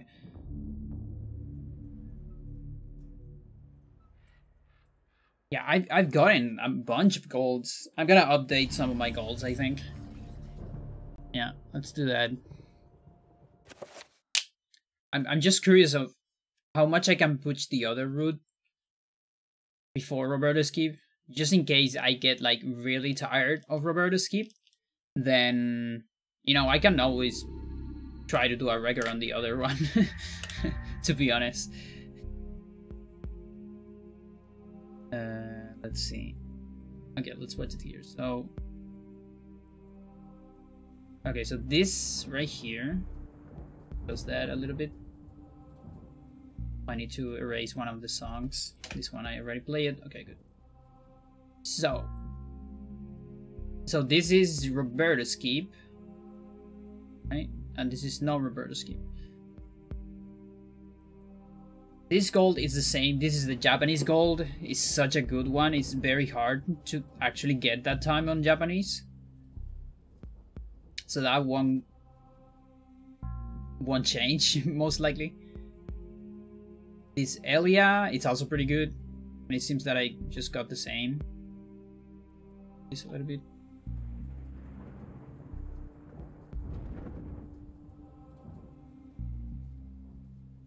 Yeah, I've gotten a bunch of golds. I'm gonna update some of my golds, I think. Yeah, let's do that. I'm just curious of how much I can push the other route before Roberto Skip, just in case I get like really tired of Roberto Skip. Then, you know, I can always try to do a regular on the other one. To be honest. Let's see. Okay, let's watch it here. So, okay, so this right here does that a little bit. I need to erase one of the songs. This one I already played. Okay, good. So this is Roberto Skip, right? And this is not Roberto Skip. This gold is the same. This is the Japanese gold. It's such a good one. It's very hard to actually get that time on Japanese. So that won't change, most likely. This Elia, it's also pretty good. And it seems that I just got the same. Just a little bit.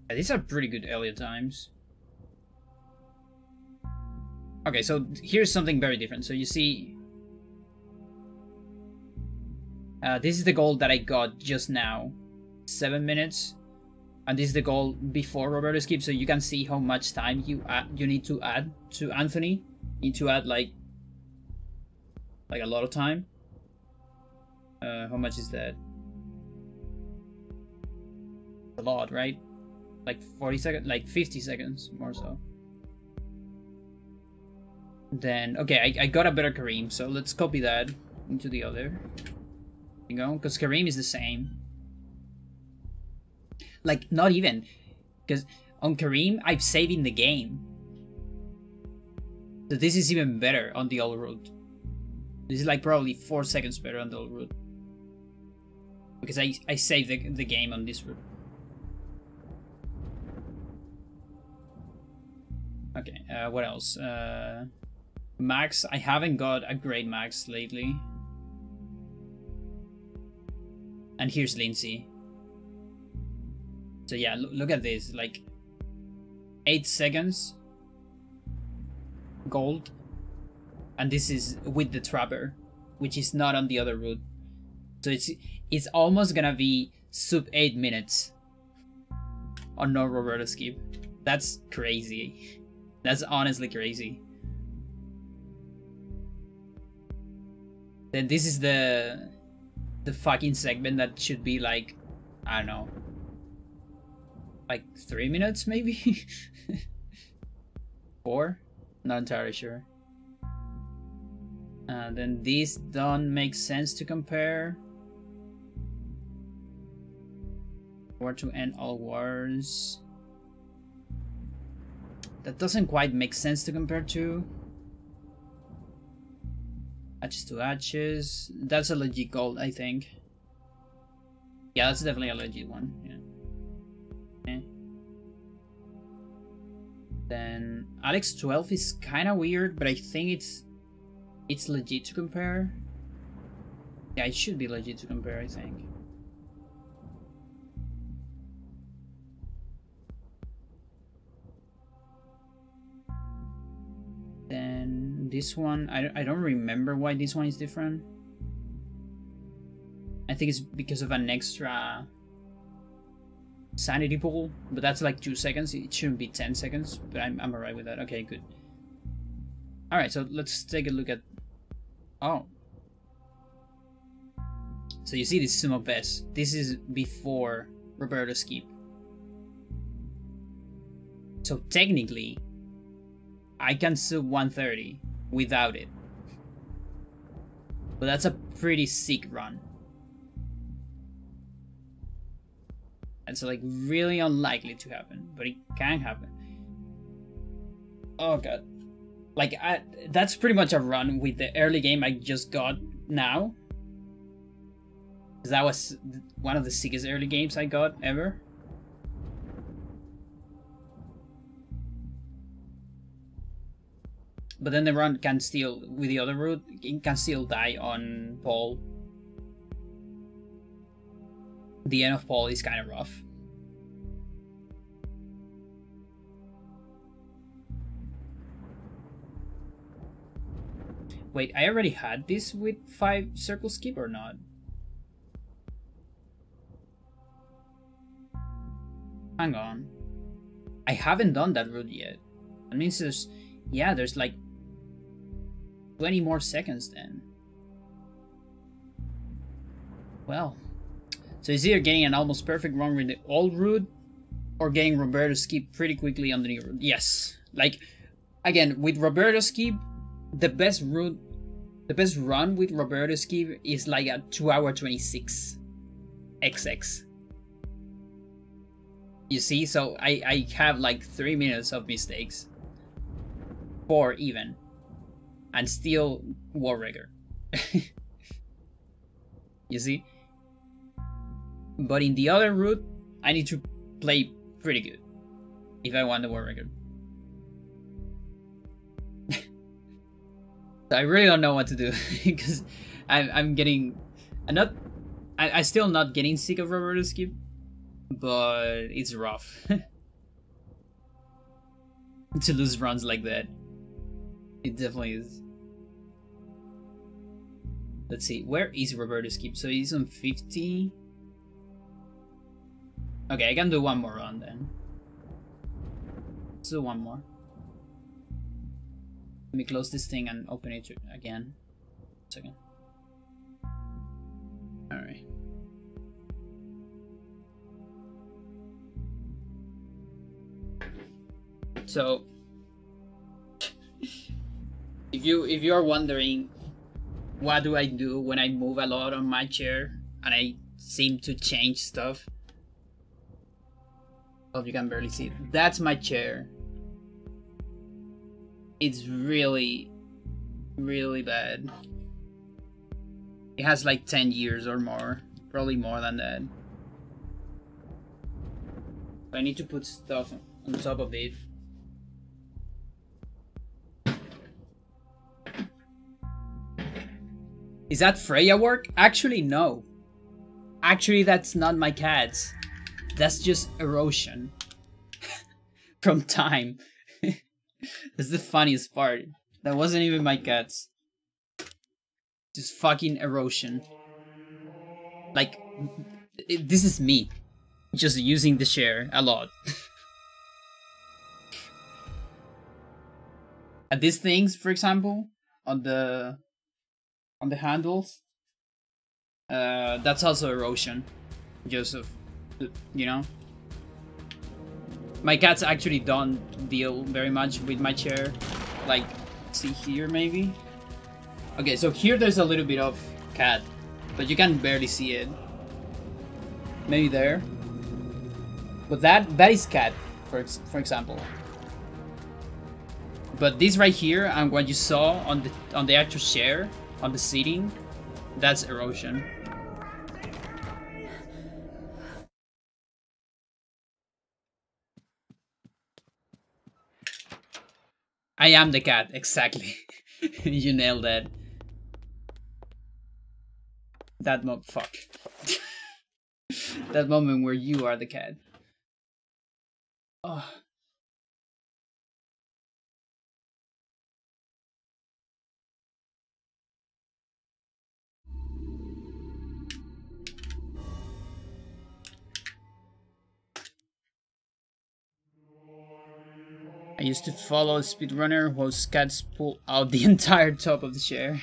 Yeah, these are pretty good Elia times. Okay, so here's something very different. So you see, this is the gold that I got just now, 7 minutes, and this is the goal before Roberto Skip. So you can see how much time you need to add to Anthony. You need to add like a lot of time. How much is that? A lot, right? Like 40 seconds, like 50 seconds more so. Then okay, I got a better Kareem, so let's copy that into the other. You know, because Kareem is the same. Like, not even, because on Kareem I'm saving the game, so this is even better on the old route. This is like probably 4 seconds better on the old route, because I saved the game on this route. Okay, what else? Max, I haven't got a great Max lately. And here's Lindsay. So yeah, look at this, like 8 seconds gold, and this is with the Trapper, which is not on the other route. So it's almost gonna be sub 8 minutes on no Roberto Skip. That's crazy. That's honestly crazy. Then this is the fucking segment that should be like, I don't know, like 3 minutes maybe? 4? Not entirely sure. Then these don't make sense to compare. War to end all wars. That doesn't quite make sense to compare to. Hatches to hatches. That's a legit gold, I think. Yeah, that's definitely a legit one. Yeah. Okay. Then Alex 12 is kind of weird, but I think it's legit to compare. Yeah, it should be legit to compare, I think. Then this one, I don't remember why this one is different. I think it's because of an extra sanity pool, but that's like 2 seconds. It shouldn't be 10 seconds, but I'm alright with that. Okay, good. Alright, so let's take a look at... Oh. So you see this Sumo Best. This is before Roberto Skip. So technically, I can sub 130 without it. But that's a pretty sick run. It's like really unlikely to happen, but it can happen. Oh god. Like, that's pretty much a run with the early game I just got now. Because that was one of the sickest early games I got ever. But then the run can still, with the other route, it can still die on Paul. The end of Paul is kind of rough. Wait, I already had this with 5 circle skip or not? Hang on. I haven't done that route yet. That means there's, yeah, there's like 20 more seconds then. Well, so it's either getting an almost perfect run with the old route or getting Roberto Skip pretty quickly on the new route. Yes, like, again, with Roberto Skip, the best route, the best run with Roberto Skip is like a 2:26 XX. You see, so I have like 3 minutes of mistakes. 4 even. And still war record. You see? But in the other route, I need to play pretty good if I want the war record. So I really don't know what to do because I'm still not getting sick of Roberto Skip, but it's rough to lose runs like that. It definitely is. Let's see, where is Roberto Skip? So he's on 50. Okay, I can do one more run then. Let's do one more. Let me close this thing and open it again. 1 second. Alright. So if you are wondering what do I do when I move a lot on my chair and I seem to change stuff. Oh, you can barely see it. That's my chair. It's really, really bad. It has like 10 years or more. Probably more than that. I need to put stuff on top of it. Is that Freya work? Actually, no. Actually, that's not my cats. That's just erosion. From time. That's the funniest part. That wasn't even my cats. Just fucking erosion. Like, this is me. Just using the chair a lot. And these things, for example, on the handles, that's also erosion. Just of, you know. My cats actually don't deal very much with my chair. Like, see here maybe? Okay, so here there's a little bit of cat, but you can barely see it. Maybe there. But that is cat, for example. But this right here and what you saw on the actual chair, on the seating, that's erosion. I am the cat, exactly. You nailed that. Fuck. That moment where you are the cat. Oh. I used to follow a speedrunner whose cats pull out the entire top of the chair.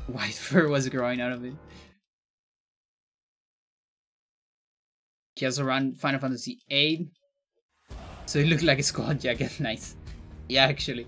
White fur was growing out of it. He also ran Final Fantasy VIII, so it looked like a squad jacket. Nice. Yeah, actually.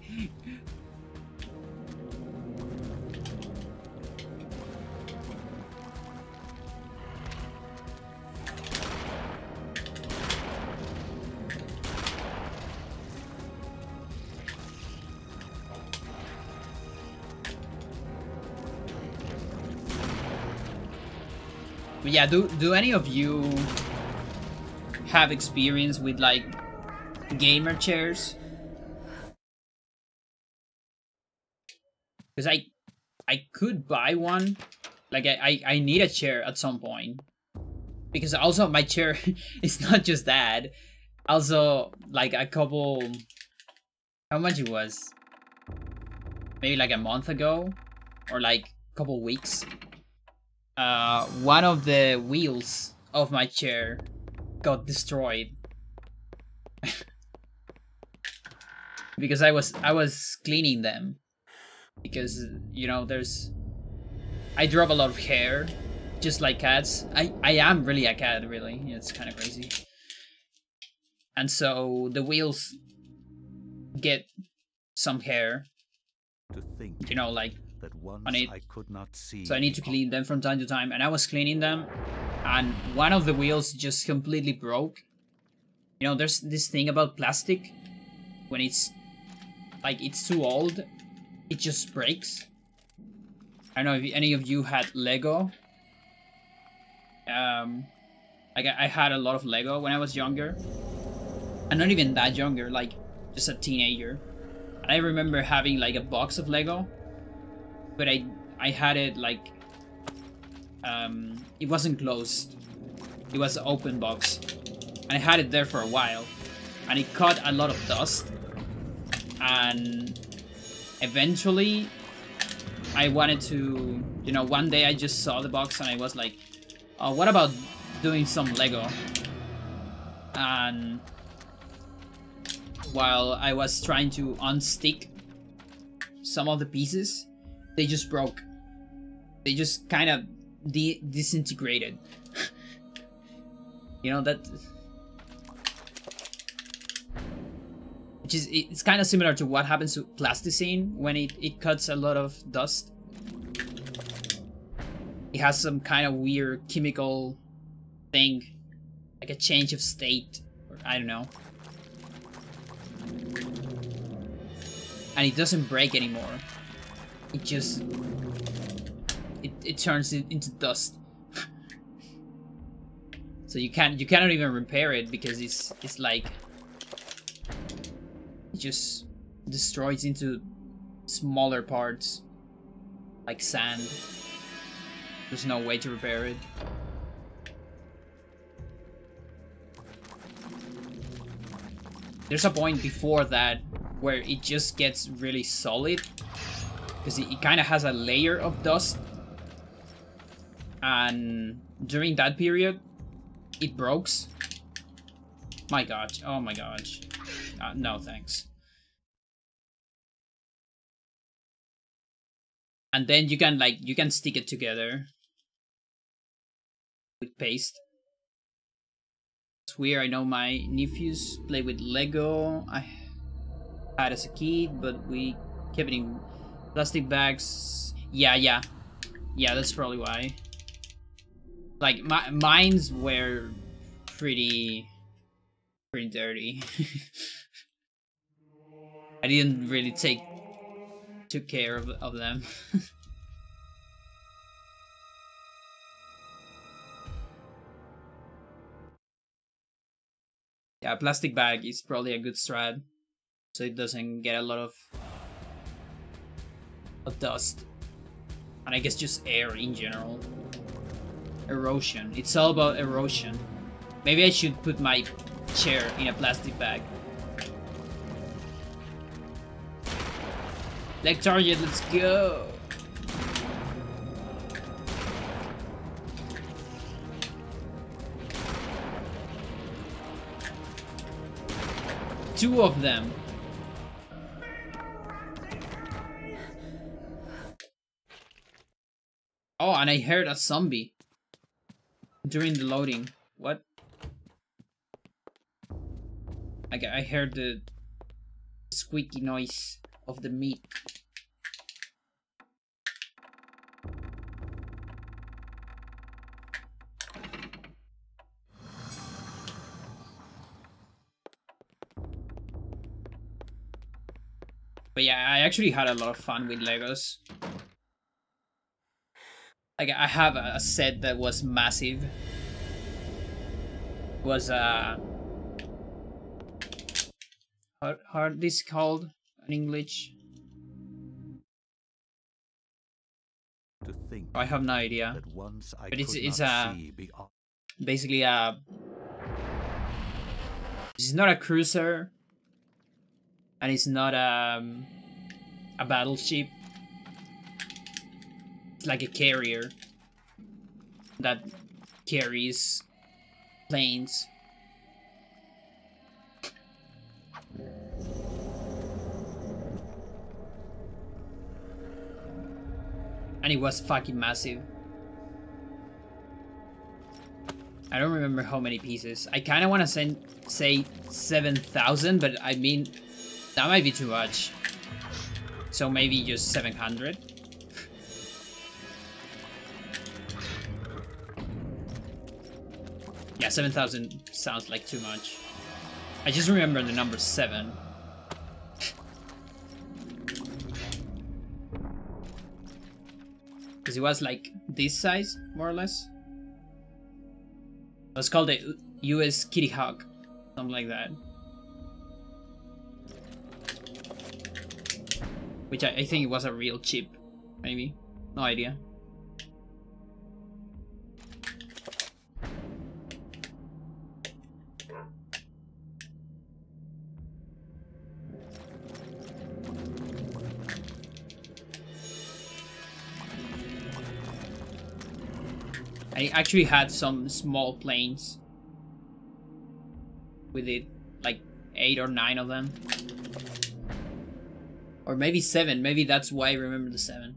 But yeah, do any of you have experience with like gamer chairs? Because I could buy one. Like I need a chair at some point. Because also my chair is not just that. Also like a couple, how much it was? Maybe like a month ago or like a couple weeks. One of the wheels of my chair got destroyed. Because I was cleaning them. Because, you know, I drop a lot of hair, just like cats. I am really a cat, really. It's kind of crazy. And so the wheels get some hair, To think you know, like that once on it. I could not see. So I need to clean them from time to time. And I was cleaning them, and one of the wheels just completely broke. You know, there's this thing about plastic. When it's like it's too old, it just breaks. I don't know if any of you had Lego. Like I had a lot of Lego when I was younger. And not even that younger, like just a teenager. And I remember having like a box of Lego. But I had it like it wasn't closed. It was an open box. And I had it there for a while. And it caught a lot of dust. And eventually I wanted to, you know, one day I just saw the box and I was like, oh, what about doing some Lego? And while I was trying to unstick some of the pieces, they just broke. They just kind of disintegrated. You know, that... It's kind of similar to what happens to plasticine when it cuts a lot of dust. It has some kind of weird chemical thing, like a change of state, or I don't know. And it doesn't break anymore. It just it turns it into dust. So you cannot even repair it because it's like it just destroys into smaller parts, like sand. There's no way to repair it. There's a point before that where it just gets really solid, because it kind of has a layer of dust, and during that period it breaks. My gosh, oh my gosh. No thanks. And then you can stick it together with paste. It's weird. I know my nephews play with Lego. I had as a kid, but we kept it in plastic bags. Yeah, that's probably why. Like mine's were pretty dirty. I didn't really took care of them. Yeah, plastic bag is probably a good strat, so it doesn't get a lot of dust, and I guess just air in general. Erosion. It's all about erosion. Maybe I should put my chair in a plastic bag. Leg target, let's go! Two of them. Oh, and I heard a zombie during the loading. What? I heard the squeaky noise of the meat. But yeah, I actually had a lot of fun with Legos. Like, I have a set that was massive. It was how this called in English? To think I have no idea. that once I But it's could it's not see beyond. basically it's not a cruiser, and it's not a battleship. It's like a carrier that carries planes. And it was fucking massive. I don't remember how many pieces. I kind of want to say 7,000, but I mean, that might be too much. So maybe just 700. Yeah, 7,000 sounds like too much. I just remember the number 7. Because it was like this size, more or less. It was called the US Kitty Hawk, something like that. Which I think it was a real chip, maybe. No idea. I actually had some small planes with it, like 8 or 9 of them. Or maybe 7, maybe that's why I remember the 7.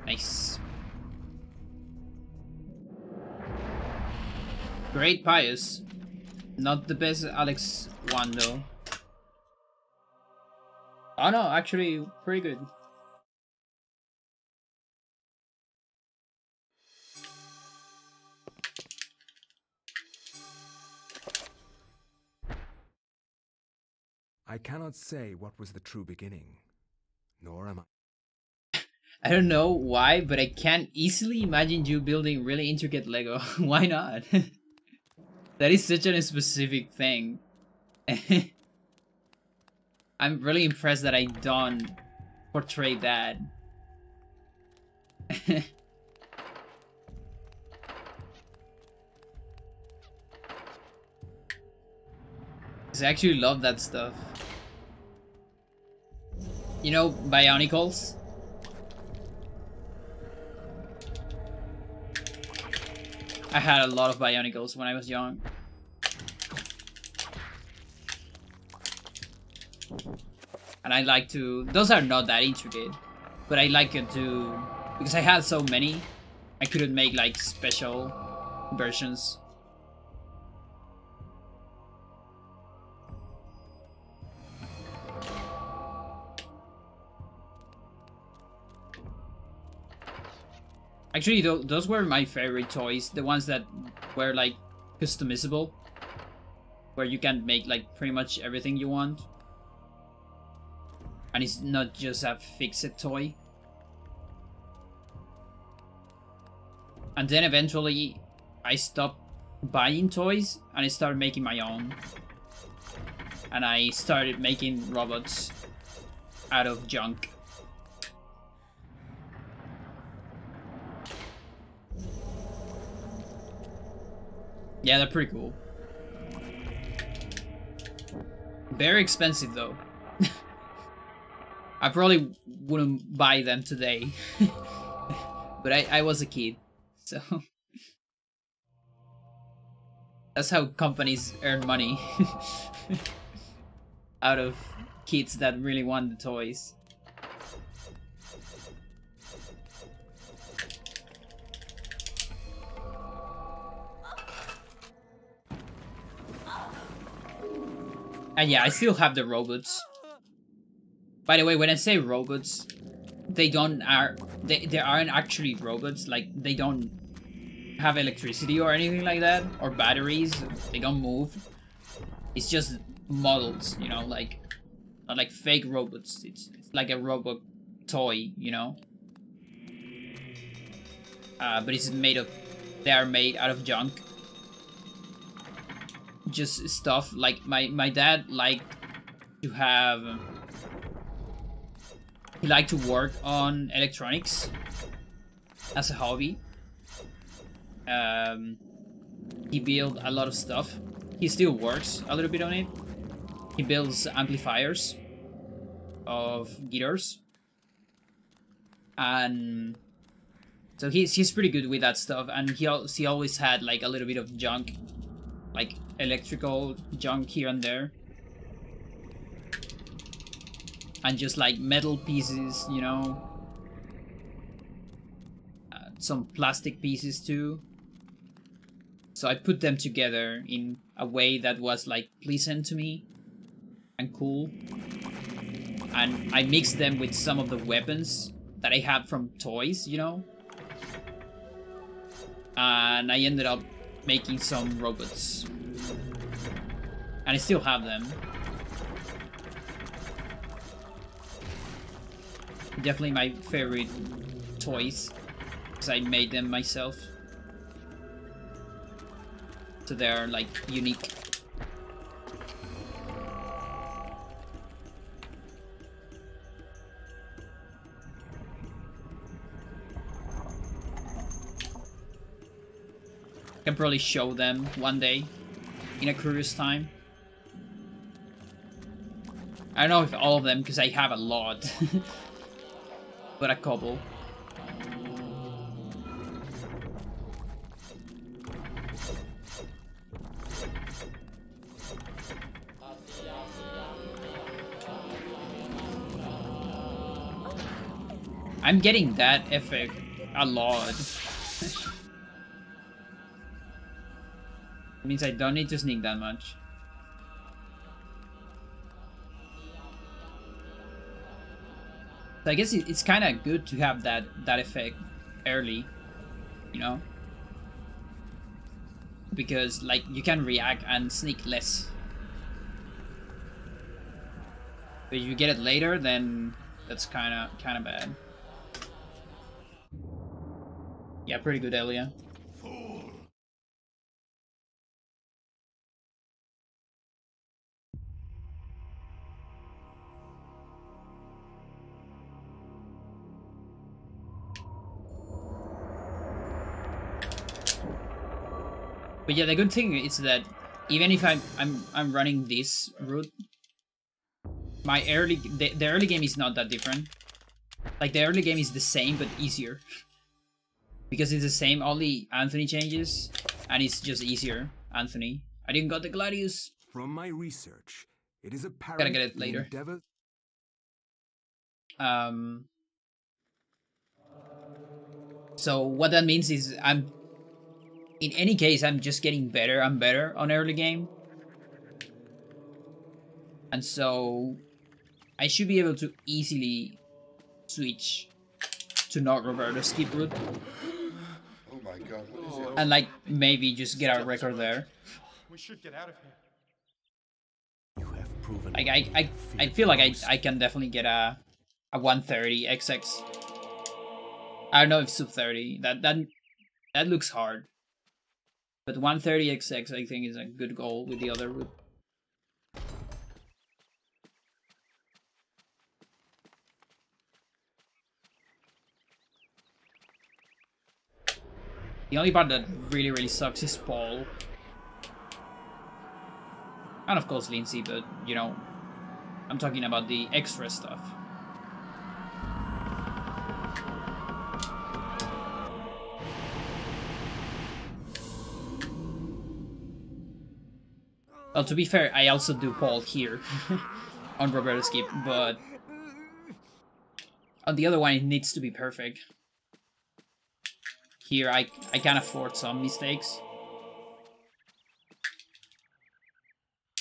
Nice. Great Pious. Not the best Alex one though. Oh no, actually pretty good. I cannot say what was the true beginning, nor am I. I don't know why, but I can easily imagine you building really intricate Lego. Why not? That is such a specific thing. I'm really impressed that I don't portray that. I actually love that stuff. You know, Bionicles? I had a lot of Bionicles when I was young. And I like to... Those are not that intricate. But I like it to... Because I had so many, I couldn't make like special versions. Actually, those were my favorite toys. The ones that were like customizable. Where you can make like pretty much everything you want. And it's not just a fixed toy. And then eventually I stopped buying toys and I started making my own. And I started making robots out of junk. Yeah, they're pretty cool. Very expensive though. I probably wouldn't buy them today. But I was a kid, so That's how companies earn money. Out of kids that really want the toys. And yeah, I still have the robots. By the way, when I say robots, they aren't actually robots. Like, they don't have electricity or anything like that, or batteries. They don't move. It's just models, you know, like not like fake robots. It's like a robot toy, you know. But it's made of. They are made out of junk. Just stuff like my dad liked to have. He liked to work on electronics as a hobby. He built a lot of stuff. He still works a little bit on it. He builds amplifiers of guitars, and so he's pretty good with that stuff. And he always had like a little bit of junk, like electrical junk here and there, and just like metal pieces, you know, some plastic pieces too. So I put them together in a way that was like pleasant to me and cool. And I mixed them with some of the weapons that I had from toys, you know. And I ended up making some robots. And I still have them. Definitely my favorite toys, because I made them myself. So they're like unique. I can probably show them one day in a curious time. I don't know if all of them, because I have a lot. But a couple. I'm getting that effect a lot. It means I don't need to sneak that much. So I guess it's kind of good to have that effect early, you know? Because like you can react and sneak less. But if you get it later, then that's kind of bad. Yeah, pretty good, Elia. But yeah, the good thing is that even if I'm running this route, my the early game is not that different. Like the early game is the same but easier. Because it's the same, only Anthony changes, and it's just easier. Anthony. I didn't got the Gladius. From my research, it is apparent Gotta get it later. endeavor. So what that means is in any case, I'm just getting better and better on early game. And so I should be able to easily switch to not Roberto Skip route. Oh my god, what is it? And like maybe just get a record there. We should get out of here. You have proven. Like I feel like I can definitely get a 130 XX. I don't know if sub 30. That looks hard. But 130 XX I think is a good goal with the other route. The only part that really sucks is Paul. And of course Lindsay, but you know, I'm talking about the extra stuff. Well, to be fair, I also do Paul here on Roberto Skip, but on the other one, it needs to be perfect. Here, I can afford some mistakes.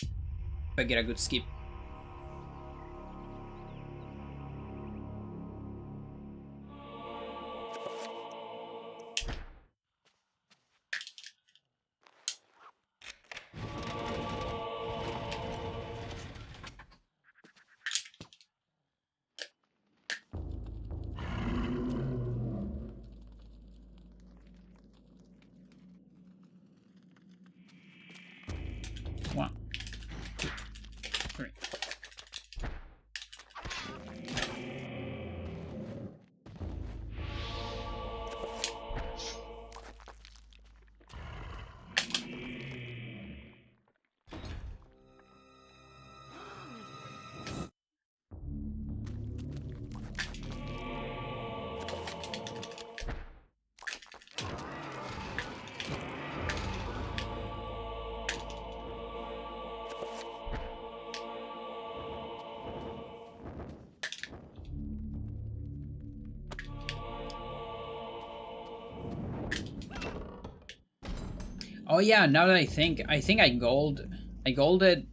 If I get a good skip. One, two, three. Oh yeah, now that I think I golded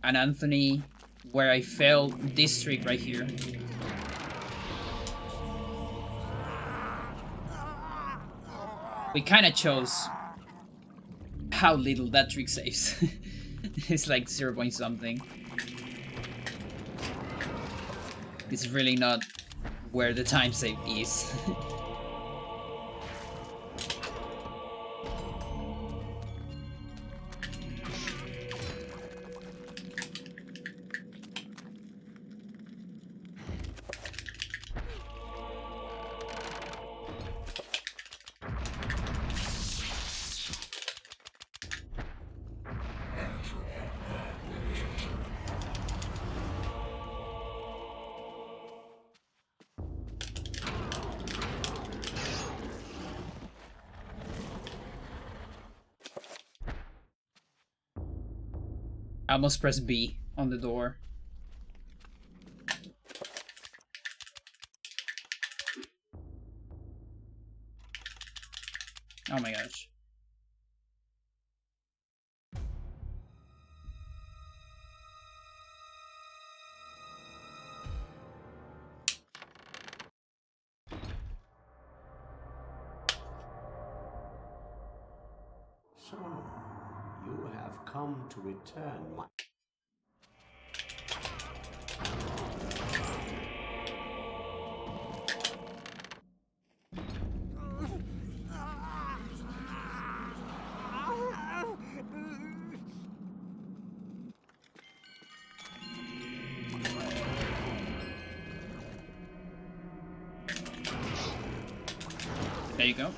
an Anthony where I failed this trick right here. We kinda chose how little that trick saves. It's like 0 point something. It's really not where the time save is. I almost pressed B on the door. Oh my gosh. So, you have come to return my... There you go.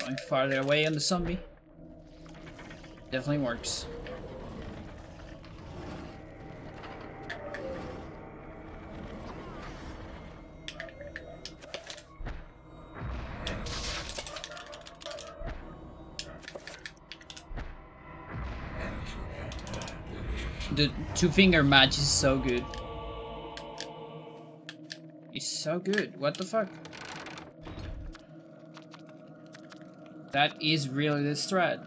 Going farther away on the zombie. Definitely works. The two-finger match is so good. It's so good. What the fuck? That is really the strat.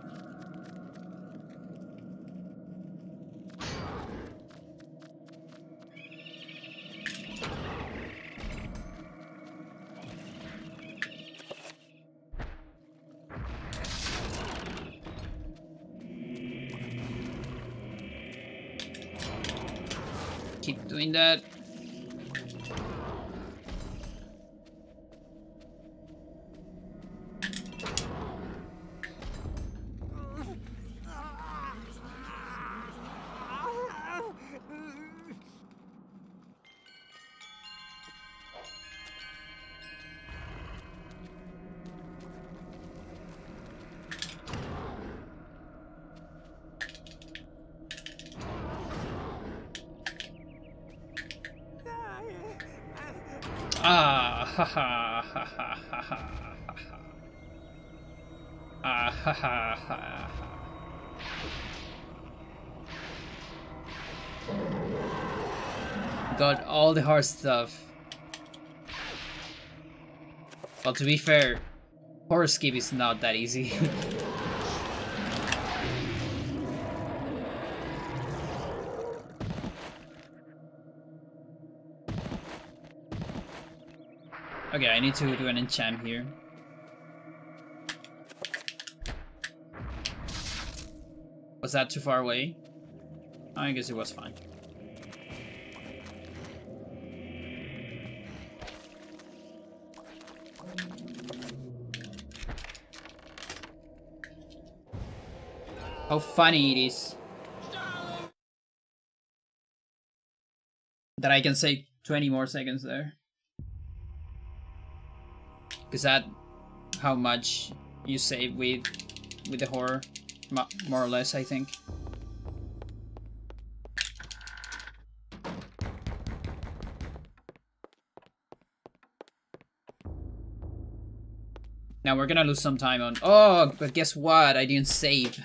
Keep doing that. Ah, ha ha ha ha ha ha ha. Ah, ha ha ha ha. got all the hard stuff. Well, to be fair, horror skip is not that easy. Okay, I need to do an enchant here. Was that too far away? I guess it was fine. How funny it is that I can save 20 more seconds there. Is that how much you save with the horror? More or less, I think. Now we're gonna lose some time on... Oh, but guess what? I didn't save.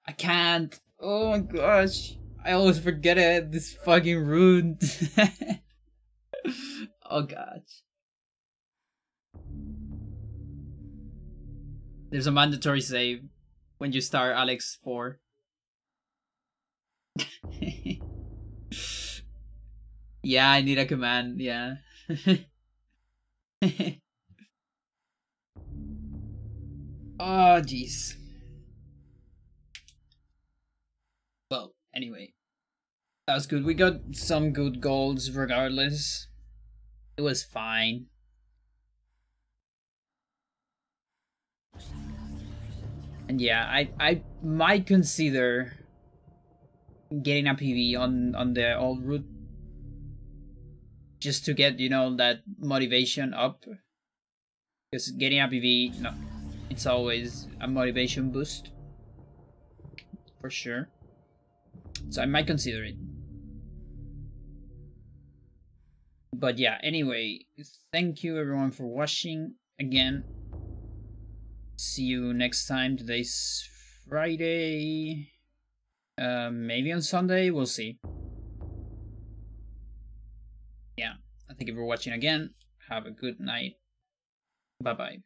I can't. Oh my gosh. I always forget it. This is fucking rude. Oh gosh. There's a mandatory save when you start Alex 4. Yeah, I need a command, yeah. Oh, jeez. Well, anyway. That was good. We got some good goals regardless. It was fine. And yeah, I might consider getting a PV on the old route. Just to get, you know, that motivation up. Because getting a PV, no, it's always a motivation boost. For sure. So I might consider it. But yeah, anyway, thank you everyone for watching again. See you next time. Today's Friday. Maybe on Sunday, we'll see. Yeah, thank you for watching again. Have a good night. Bye bye.